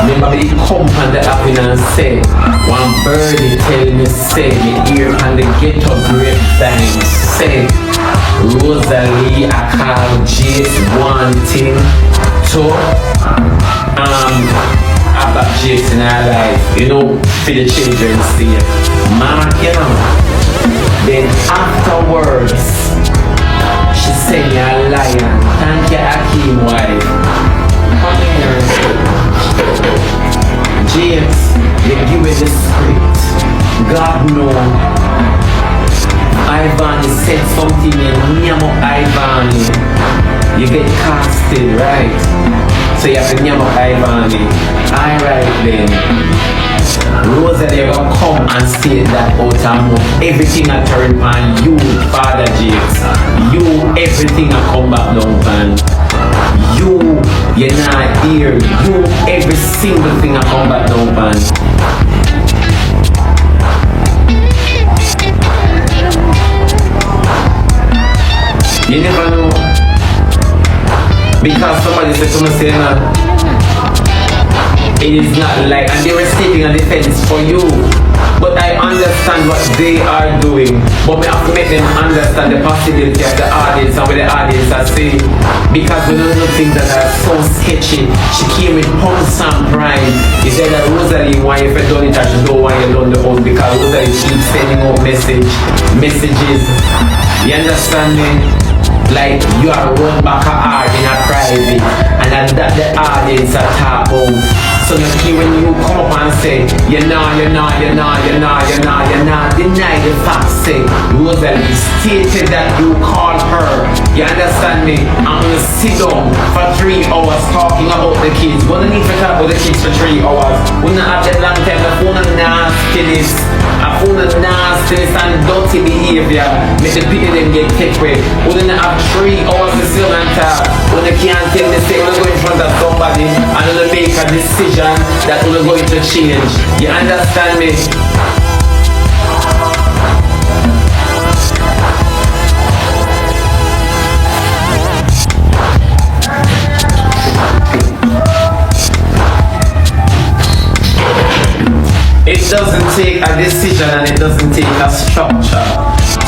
Remember me come on the app and say, one birdie tell me say, me ear on the ghetto grapevine say, Rosealee I call Jace wanting to about Jace in our life, you know, for the children see Mark, you know. Then afterwards, she say me a lion, thank you Akeem wife. Come here. James, they give it the script. God know. Ivany said something in name of Ivany. You get casted, right? So you have to name of Ivany. Alright then. Rosealee gonna come and state that out of mouth. Everything I turn on you, Father James. You, everything I come back down pan. You're not here. You, every single thing I come back down pan. You never know. Because somebody said to me, say, it is not like, and they were stating a defense for you. But I understand what they are doing. But we have to make them understand the possibility of the audience and what the audience are saying. Because we don't know things that are so sketchy. She came with pumps and prime. He said that Rosealee, why if you done it, I should know why you done the house. Because Rosealee keeps sending out messages. You understand me? Like you are run back a hard in a private. And that the audience are talk about. So the key when you come up and say, you're not deny the fact, say, Rosealee stated that you called her. You understand me? I'm gonna sit down for 3 hours talking about the kids. We don't need to talk about the kids for 3 hours. We don't have that long time. The phone and nastiness. A phone and nastiness and dirty behavior. Make the people them get take away. We don't have 3 hours to sit and talk. When they can't tell me, say, we're going in front of somebody and they'll make a decision that we're going to change. You understand me? doesn't take a decision and it doesn't take a structure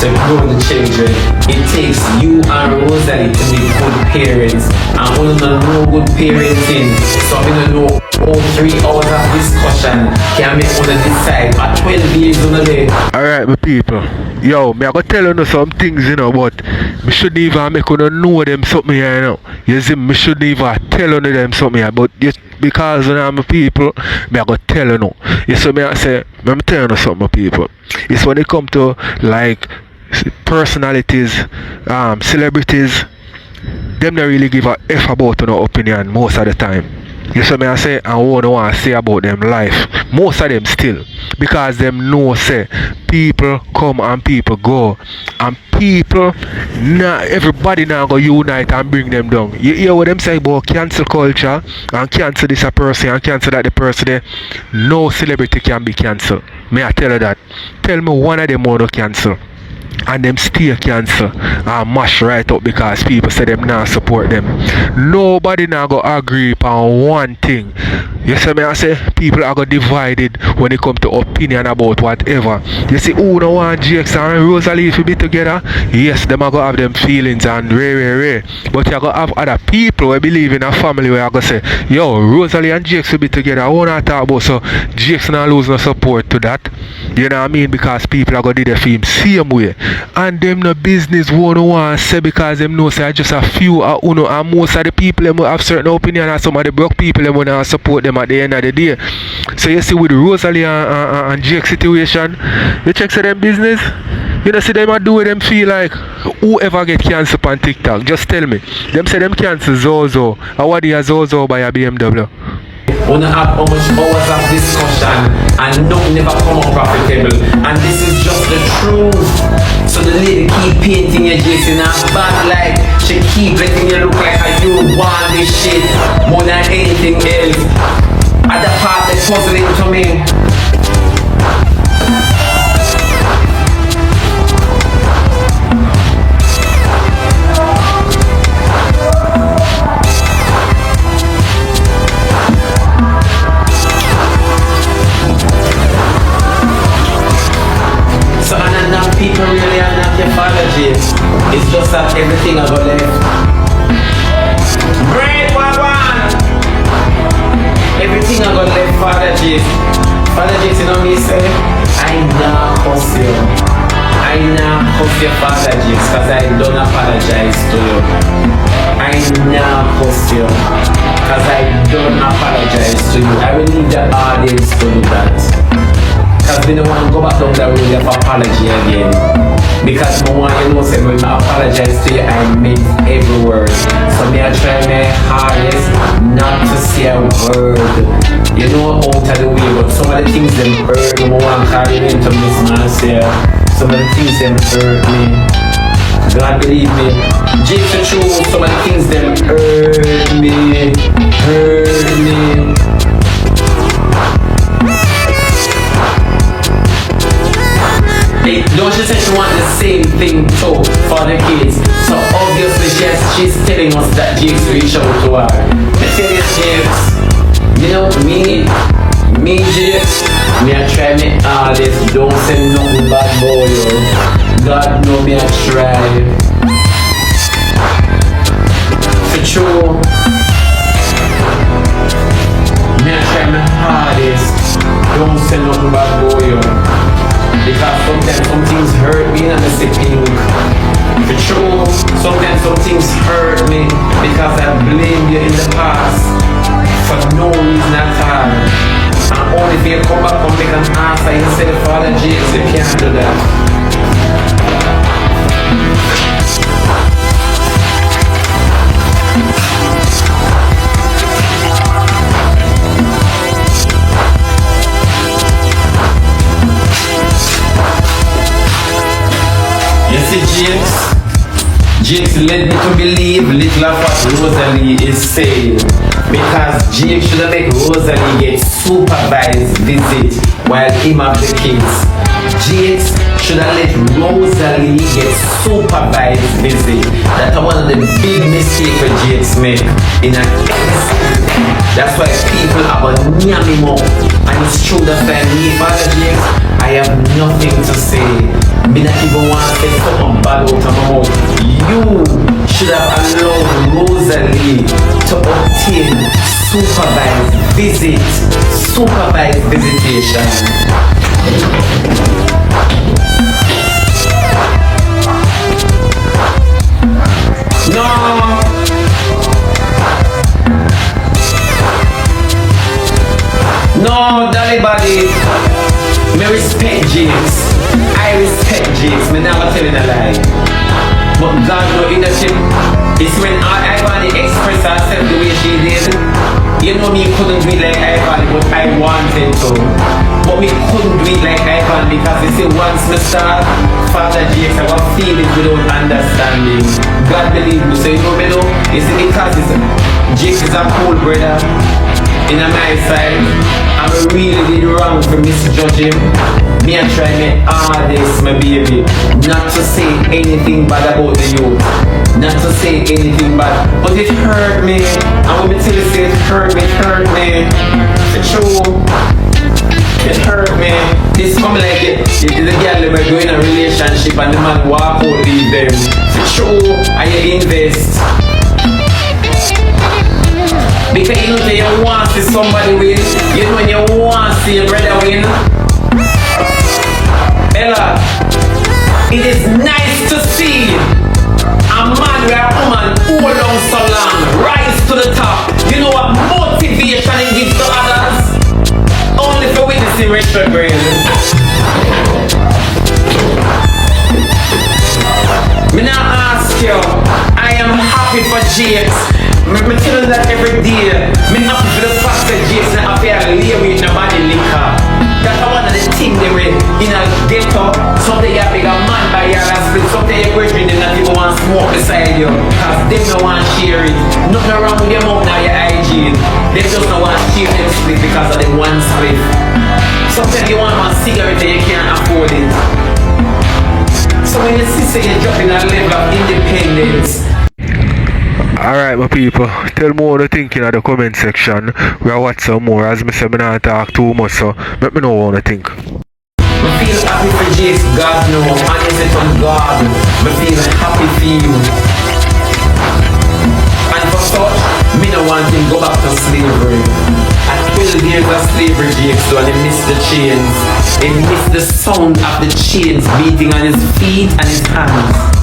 to grow the children. It takes you and Rosealee to be good parents. And we don't know good parenting, so we don't know all 3 hours of discussion can make one decide at 12 years on the day. Alright, my people. Yo, me I go tell you some things, you know, but me shouldn't even make you know them something here, you know. You see, me shouldn't even tell you them something here, but just because you know my people, me I go tell you no. You see me I say, me tell you something, my people. It's when it come to like personalities, celebrities, them don't really give a F about no opinion most of the time. You see me I say, I want to say about them life. Most of them still. Because them know say people come and people go. And people, everybody now go unite and bring them down. You hear what them say about cancel culture and cancel this a person and cancel that the person there. No celebrity can be cancelled. May I tell you that? Tell me one of them want to cancel. And them still cancel and mash right up because people say them now support them. Nobody now go agree upon one thing. You see me I say people are go divided when it come to opinion about whatever. You see who no want JX and Rosealee to be together? Yes, them are go have them feelings and rare. But you go have other people who believe in a family where I go say, yo, Rosealee and JX will be together. I wanna talk about so JX not lose no support to that. You know what I mean? Because people are go do their film same way. And them no business want say because them know say just a few uno and most of the people them will have certain opinion and some of the broke people them will not support them at the end of the day. So you see with Rosealee and Jake situation, you check say them business, you know see them a do what them feel like. Whoever get cancelled on TikTok, just tell me. Them say them cancel Zozo. Or what is Zozo by a BMW? Wanna have how much hours of discussion and nothing never come out profitable. And this is just the truth. So the lady keep painting your face in a bad light. She keep letting you look like you want this shit more than anything else. At the part that's puzzling to me. People really are not your apologies. It's just that everything I got left. Great one. Everything I got left, Father J's. Father J's, you know me say, I now cuss you. I now cuss you, Father J's, because I don't apologize to you. I now cuss you, because I don't apologize to you. I will leave the audience to do that. Because we don't want to go back down the road of apology again. Because I want you to know say when I apologize to you, I mean every word. So me I try my hardest not to say a word. You know out of the way, but some of the things them hurt me. I want to carry me into this man say. Some of the things them hurt me. God believe me. Jake the truth, some of the things them hurt me. Don't she say she want the same thing too for the kids? So obviously she's telling us that James reach out to her. I tell you James, you know me James, me I try me hardest. Don't say nothing bad boy. God know me I try. For true, me I try my hardest. Don't say nothing bad boy. Because sometimes some things hurt me and I say pink. For true, sometimes some things hurt me because I blamed you in the past for no reason at all. And only if you come back and make an answer, you say the Father James, you can't do that. James led me to believe little of what Rosealee is saying. Because James should have made Rosealee get supervised visit while him have the kids. James should have let Rosealee get supervised visit. That's one of the big mistakes for Jakes make in a That's why people have a nyami more. And it's true that for me, Father Jakes, I have nothing to say. Me not even want to say something bad out of my mouth. You should have allowed Rosealee to obtain supervised visitation. No, Dolly Body. Me respect Jakes. I respect Jakes. Me never telling a lie. But God no leadership. It's when Ivany expressed herself the way she did. You know me couldn't do it like Ivany, but I wanted to. But me couldn't do it like Ivany because you see once me start, Father Jakes, I was feeling without understanding. God believe me, so you know me though. You see because Jakes is a cool brother. In my side, I really did wrong for misjudging him. Me and try my hardest, my baby, not to say anything bad about the youth, not to say anything bad, but it hurt me. And when me tell you say it hurt me, for true, it hurt me. This come like it. The girl they were doing a relationship and the man walk out leave them. For true, I invest. Because you know that you want to see somebody win. You know when you want to see your brother win. Ella, it is nice to see a man or a woman hold on so long, rise to the top. You know what motivation it gives to others? Only for witnessing retrograde. Me now ask you, I am happy for Jakes. Me tell you that every day. Me happy for the fact that Jakes not appear to lay with nobody liquor. That's one of the things they were in a ghetto. Sometimes you have a man by your split. Sometimes your boyfriend they not even want to smoke beside you. Cause they don't want to share it. Nothing wrong with your mouth now, your hygiene. They just don't want to share them split because of the one split. Sometimes you want one cigarette and you can't afford it. So when you see you're dropping a level of independence. Alright my people, tell me what you think in the comment section. We'll watch some more as I say me not talk too much, so let me know what you think. I feel happy for Jakes, God know, and is it on God. I feel happy for you. And for such, me no want him go back to slavery. At 12 years of slavery, Jakes so and he missed the chains. He missed the sound of the chains beating on his feet and his hands.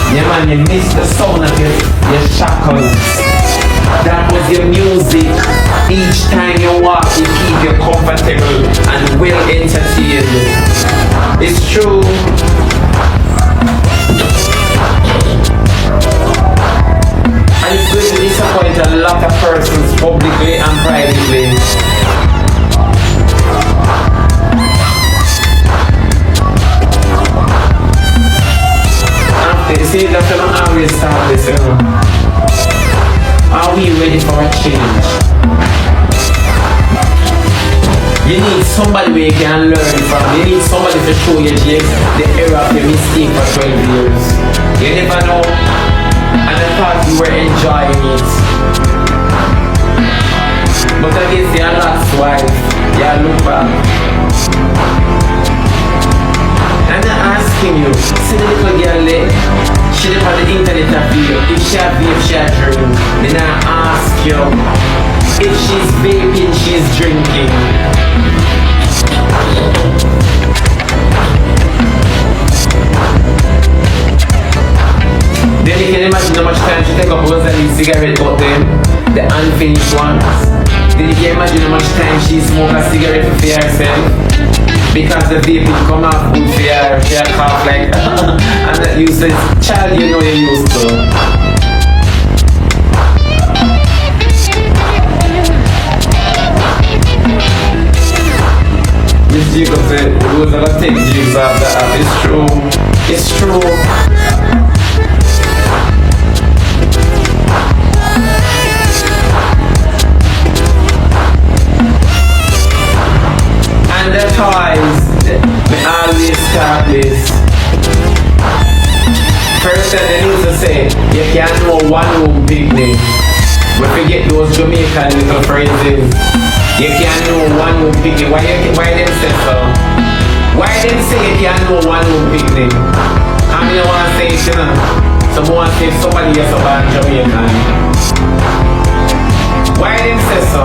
Yeah man, you missed the sound of your shackles. That was your music. Each time you walk, you keep you comfortable and well entertained. It's true. And it's going to disappoint a lot of persons publicly and privately. See, that's when I always start this, you know. Are we ready for a change? You need somebody where you can learn from. You need somebody to show you, Jakes, the error of your mistake for 12 years. You never know. And I thought you were enjoying it. But I guess you're last wife. You look back. And I'm asking you, see the little girl there? She live on the internet of you. If she a vape, she a drink. Then I ask you, if she's vaping, she's drinking. Then you can imagine how much time she take up Rosealee cigarette out them, the unfinished ones. Then you can imagine how much time she smoke a cigarette for herself. Because the vape will come off good for your cough like and that you say, child, you know you're used to. Miss Jacob said, we're gonna take Jakes off the app. It's true. It's true. Jamaican little phrases. You can't know one who pick it. Why them say so? Why them say you can't know one who pick it? I mean, I want to say it, you know. Someone say somebody else about Jamaican. Why them say so?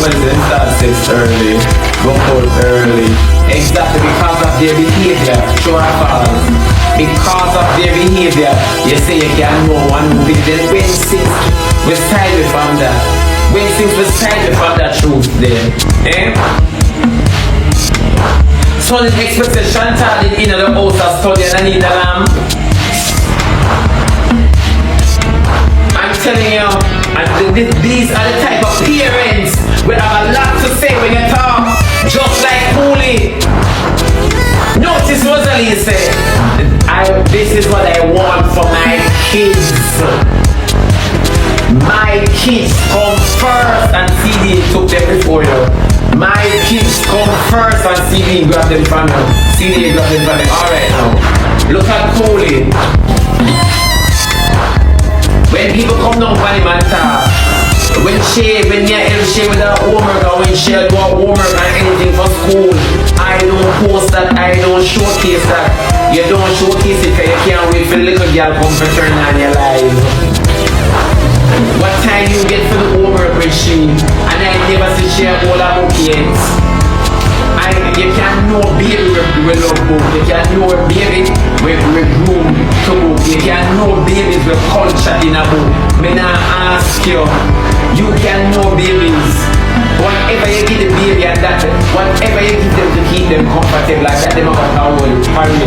Then start sex early, go out early. Exactly because of their behavior, true or false. Because of their behavior, you say you can't know one movie. Then when since we started from that, from that truth then, eh? So the expectation started in the house of study and I need a lamb. I'm telling you, and these are the type of parents we have a lot to say when you talk, just like Cooley. Notice Rosealee said, this is what I want for my kids. My kids come first and CD took them before you. My kids come first and CD grab them from you. CD grab them from you. Alright now, look at Cooley. When people come down for him and talk, when you help Shay with her homework or when she do her homework and anything for school, I don't post that, I don't showcase that. You don't showcase it because you can't wait for the little girl come to turn on your life. What time you get for the homework with she? And I never see she all her book yet. You can't know baby with love book. You can't know baby with room to book. You can't know babies with culture in a book. Me not ask you. You can know babies. Whatever you give the baby and that, whatever you give them to keep them comfortable, like that, them about how old, hurry.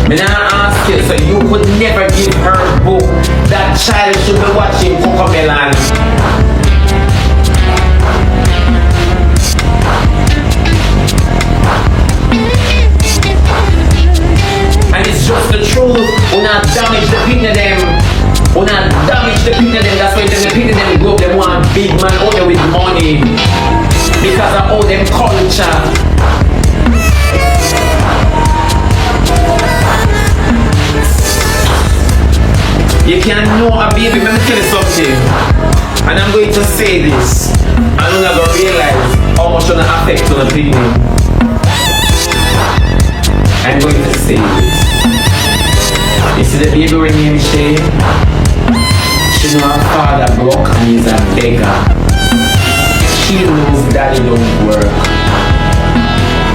Me not ask you, so you could never give her a book. That child should be watching Cocomelon. And it's just the truth. We not damage the pin of them. We not damage the pin of them. That's why the pin of them grow. They want big man out there with money because of all them culture. You can't know a baby. Let me tell you something, and I'm going to say this, and you're not going to realize how much it's going to affect your opinion. I'm going to say this. You see the baby when named Shay? She knows her father broke and he's a beggar. She knows daddy don't work.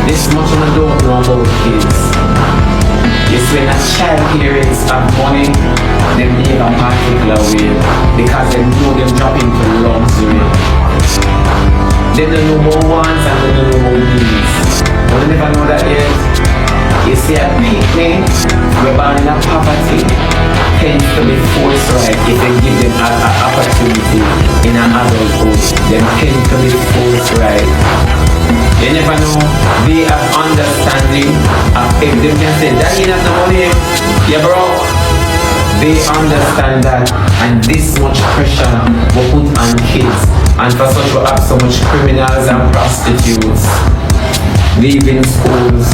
This much I don't know about kids. You see, when a child parents have money, they behave a particular way because they know them drop into luxury. They don't know what wants and they don't know what needs. But they never know that yet. You see, a picnic, we're born in a poverty, tends to be forced right if they give them an opportunity in an adulthood. They tend to be forced right. You never know, they have understanding of if they can say, Daddy, not the money, you're broke. They understand that, and this much pressure will put on kids, and for such we have so much criminals and prostitutes leaving schools.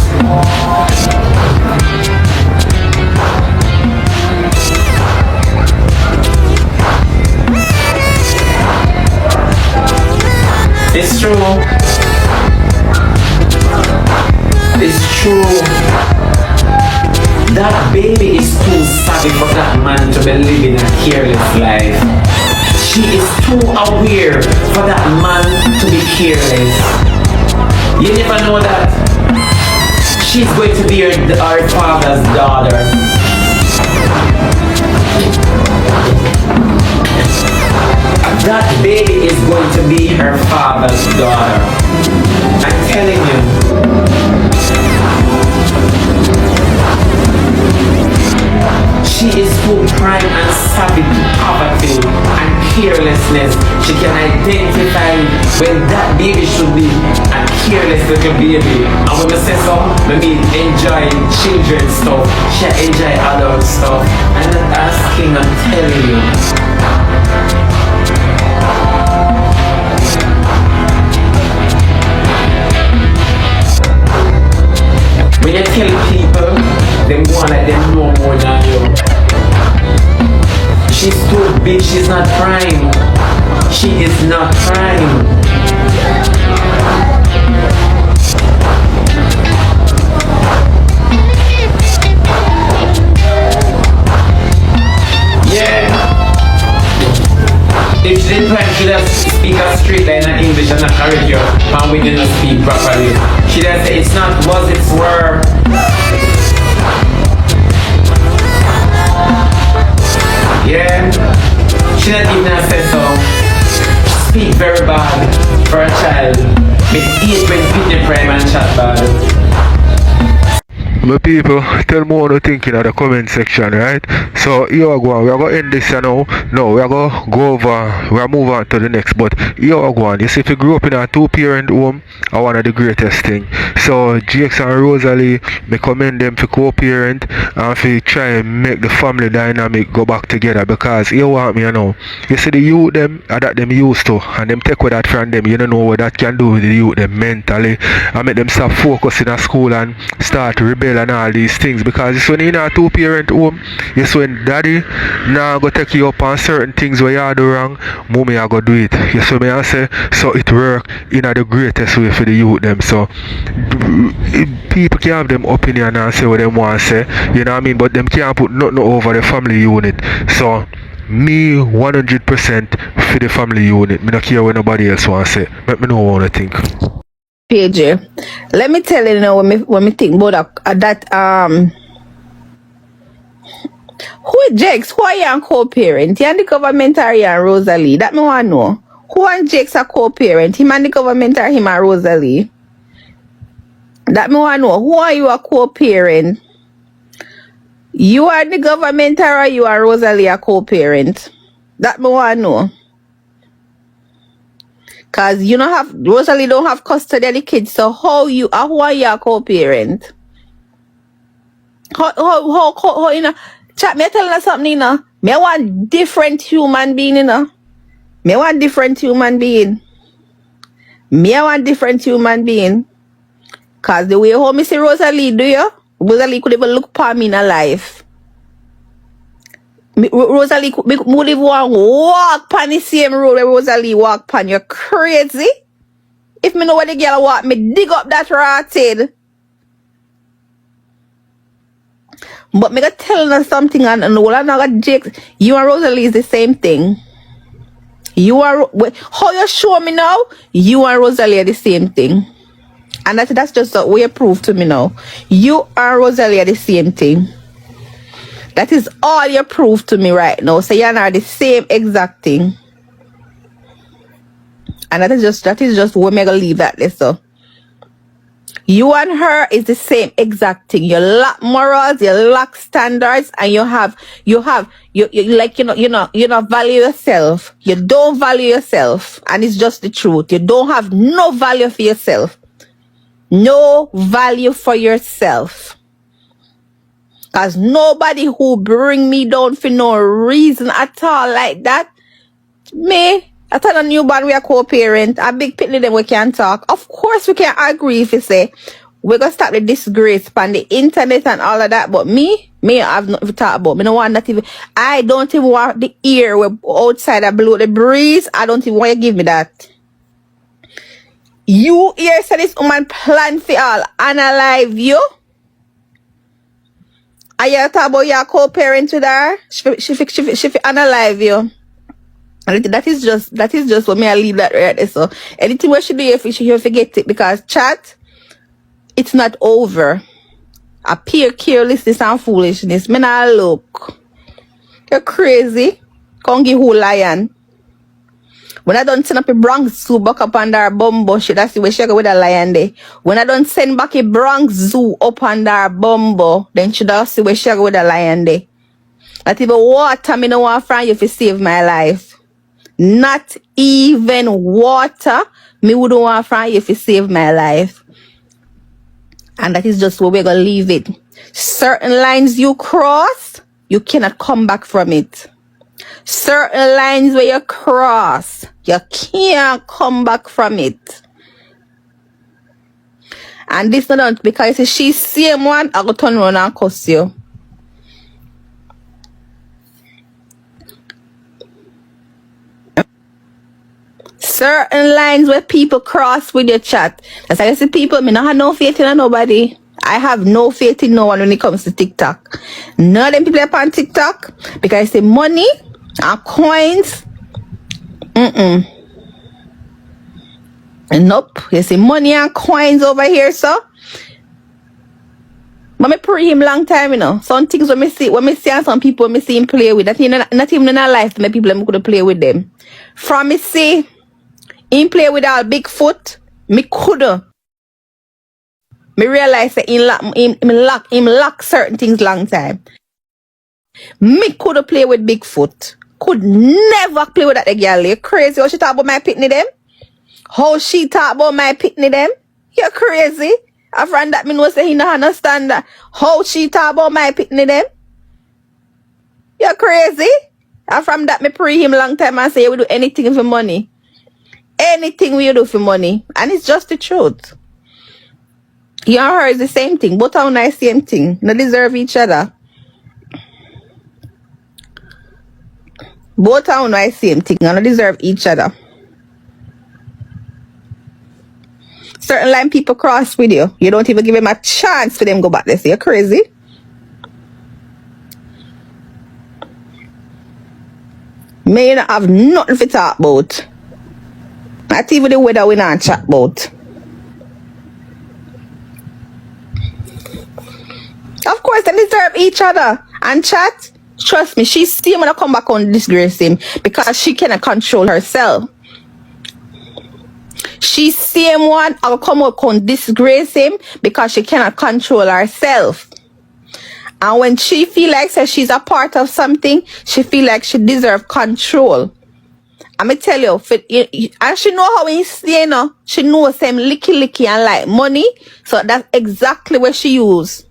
It's true. It's true. That baby is too savvy for that man to be living a careless life. She is too aware for that man to be careless. You never know that she's going to be our father's daughter. That baby is going to be her father's daughter. I'm telling you. She is too prime and savvy to poverty and carelessness. She can identify when that baby should be a careless little baby. And when I say so, maybe enjoy children's stuff. She enjoy adult stuff. I'm not asking, I'm telling you. She's too big, she's not prime. She is not prime. Yeah. If she didn't prime, she'd have speak a straight line in English and not correct you and we didn't speak properly. She'd have said it's not was, it's were. Yeah. She not even have said so. Speak very bad for a child. With 8 when pitney prime and chat bad. My people, tell me what you think in the comment section, right? So here we go. We are going to end this now. No, we are going to go over. We are moving on to the next. But here we go. You see, if you grew up in a 2-parent home, are one of the greatest things. So Jakes and Rosealee, me commend them for co-parent and for try and make the family dynamic go back together. Because here what me, you know, you see the youth them are that them used to, and them take with that from them. You don't know what that can do with the youth them mentally, and make them stop focusing at school and start rebel and all these things. Because it's when you're in a 2-parent home, it's when daddy now go take you up on certain things where you do wrong, mommy I go do it. You see me I say, so it work in the greatest way for the youth them. So people can have them opinion and say what they want to say, you know what I mean, but them can't put nothing over the family unit. So me 100% for the family unit. Me not care what nobody else want to say. Let me know what I think. PJ, let me tell you now when me think about that who is Jakes? Who are you and co-parent? You and the government or you and Rosealee? That me want to know. Who and Jakes are co-parent? Him and the government or him and Rosealee? That me want to know. Who are you a co-parent? You are the government or you and Rosealee a co-parent? That me want to know. Cause you don't have Rosealee don't have custody of the kids, so who are you a co-parent? How you know? Chat me telling us something, you know. Me want different human being, you know. Me want different human being. Me want different human being. Cause the way how me see Rosealee do you? Rosealee could even look for me in a life. Rosealee would even walk pan the same road where Rosealee walk pan. You're crazy. If me know where the girl walk, me dig up that rotted. But me gonna tell her something and all I know Jakes, you and Rosealee is the same thing. You are how you show me now, you and Rosealee are the same thing. And that's just what you prove to me now. You and Rosealee are the same thing. That is all you prove to me right now. So you're not the same exact thing. And that is just we're gonna leave that there. So you and her is the same exact thing. You lack morals, you lack standards, and you like you not value yourself. You don't value yourself, and it's just the truth. You don't have no value for yourself. No value for yourself. Cause nobody who bring me down for no reason at all like that. Me, I tell a newborn we are co-parent. A big pitney them we can talk. Of course we can agree if you say we're gonna stop the disgrace on the internet and all of that. But me I have nothing to talk about. Me no want that even. I don't even want the ear where outside I blow the breeze. I don't even want you give me that. You here say this woman plan for all analyze you. Are you talk about your co-parent with her? She analyze you. And that is just what me I leave that right there. So anything what she do if she forget it because chat, it's not over. A pure carelessness and foolishness. Me not look. You're crazy. Can't give who lion. When I don't send up a Bronx Zoo back up under her bumbo, she that's the way she go with a lion there. When I don't send back a Bronx Zoo up under her bumbo, then she that's the way she go with a lion there. Not even water me no want from you to save my life. Not even water me wouldn't want from you to save my life. And that is just where we're gonna leave it. Certain lines you cross, you cannot come back from it. Certain lines where you cross, you can't come back from it. And this not because she's same one, I go turn around and cuss you. Certain lines where people cross with your chat. That's why I say people, me not have no faith in nobody. I have no faith in no one when it comes to TikTok. None of them people up on TikTok because I say money and coins. Nope. You see money and coins over here, so. But me pray him long time, you know. Some things when me see and some people when me see him play with, that not even in a life, my people I'm gonna play with them. From me see him play with all big foot, me coulda. Me realize that him lock certain things long time. Me coulda play with Bigfoot. Could never play with that girl. You crazy how she talk about my pitney them? How she talk about my pitney them? You crazy? A friend that me know say he not understand that. How she talk about my pitney them? You crazy? And from that me pray him long time and say you will do anything for money. Anything we do for money. And it's just the truth. You and her is the same thing. Both are the same thing. They deserve each other. Both are the same thing. And they deserve each other. Certain line people cross with you. You don't even give them a chance for them go back. They say you're crazy. May not have nothing to talk about. Not even the weather we not chat about. Of course, they deserve each other. And chat, trust me, she's still gonna come back and disgrace him because she cannot control herself. She same one will come out and disgrace him because she cannot control herself. And when she feel like she's a part of something, she feel like she deserve control. I'ma tell you, and she know how he say, you know, she knows him licky and like money, so that's exactly what she use.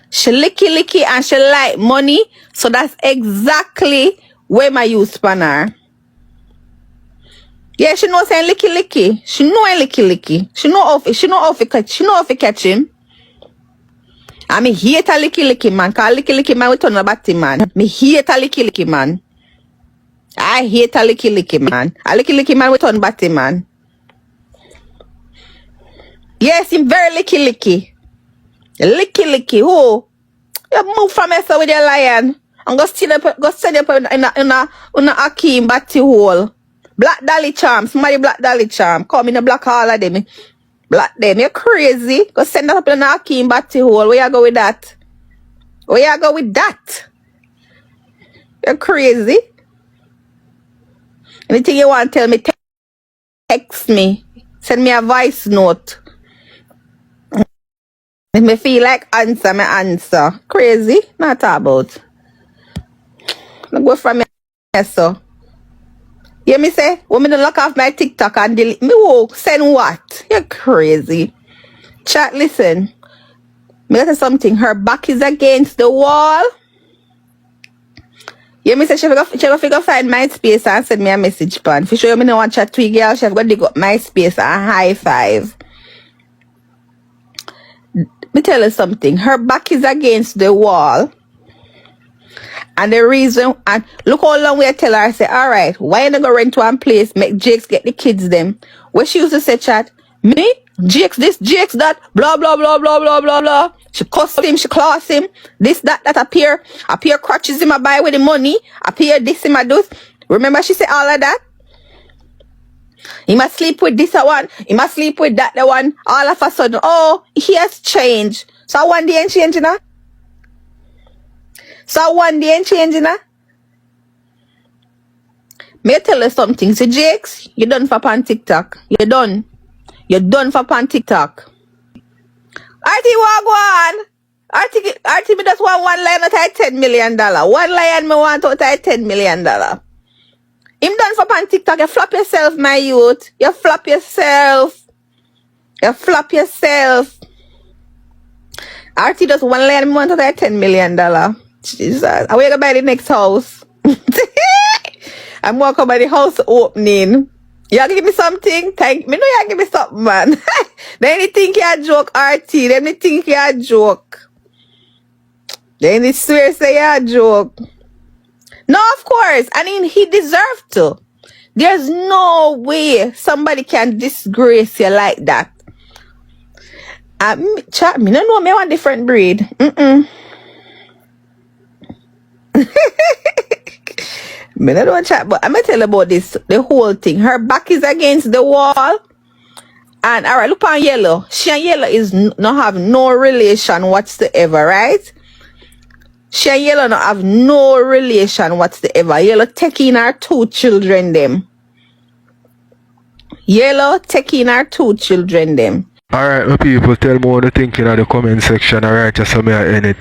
She licky and she like money, so that's exactly where my use span her. Yeah, she knows saying licky. She know licky. She know how to catch him. I mean, hate a licky man, cause licky man we turn a batty man. Me hate a licky man. I hate a licky man. A licky man we turn batty man. Yes, him very licky. Licky. Who? You move from here with your lion. And go send you up in a Akeem batty hole. Black Dolly Charm. Somebody Black Dolly Charm. Come in a black all of them. Black them. You're crazy. Go send that up in a Akeem batty hole. Where you go with that? You're crazy. Anything you want to tell me, text me. Send me a voice note. If me feel like answer, me answer. Crazy? Not about. I go from here, so. Hear me say? Want me to lock off my TikTok and delete me? Whoa, send what? You're crazy. Chat, listen. Me tell you something. Her back is against the wall. Hear me say she go figure find my space and send me a message pan. For sure me no want chat to a girl, she have got to dig up my space and high five. Me tell you something. Her back is against the wall. And the reason, and look how long we tell her, I say, all right, why you not go rent one place, make Jakes get the kids them? What she used to say, chat, me, Jakes this, Jakes that, blah, blah, blah, blah, blah, blah, blah. She cuss him, she class him, this, that appear crutches him, I buy with the money, appear this, him, I do. Remember she said all of that? He must sleep with this one, he must sleep with that one, all of a sudden, oh, he has changed. So one day ain't changing, huh? So one day ain't changing, huh? May I tell you something? So Jakes, you done for pan TikTok. You done for pan TikTok. Artie Wagwan. Artie me just want one lion at $10 million. One lion me want out at $10 million. Him done for pan TikTok. You flop yourself, my youth. You flop yourself. Artie just one lion me want out at $10 million. Jesus. I will go buy the next house. I'm going to come by the house opening. Y'all give me something? Thank me. No, y'all give me something, man. Then you think you're a joke, RT. Then you think you're a joke. Then you swear say you're a joke. No, of course. I mean, he deserved to. There's no way somebody can disgrace you like that. Chat, me no know me want different breed. Me no know chat, but I'm gonna tell you about this, the whole thing. Her back is against the wall. And alright, look on Yellow. She and Yellow is not have no relation whatsoever, right? She and Yellow not have no relation whatsoever. Yellow taking her 2 children them. Yellow taking her 2 children them. Alright, my people, tell me what you think in the comment section. Alright, just so me I end it.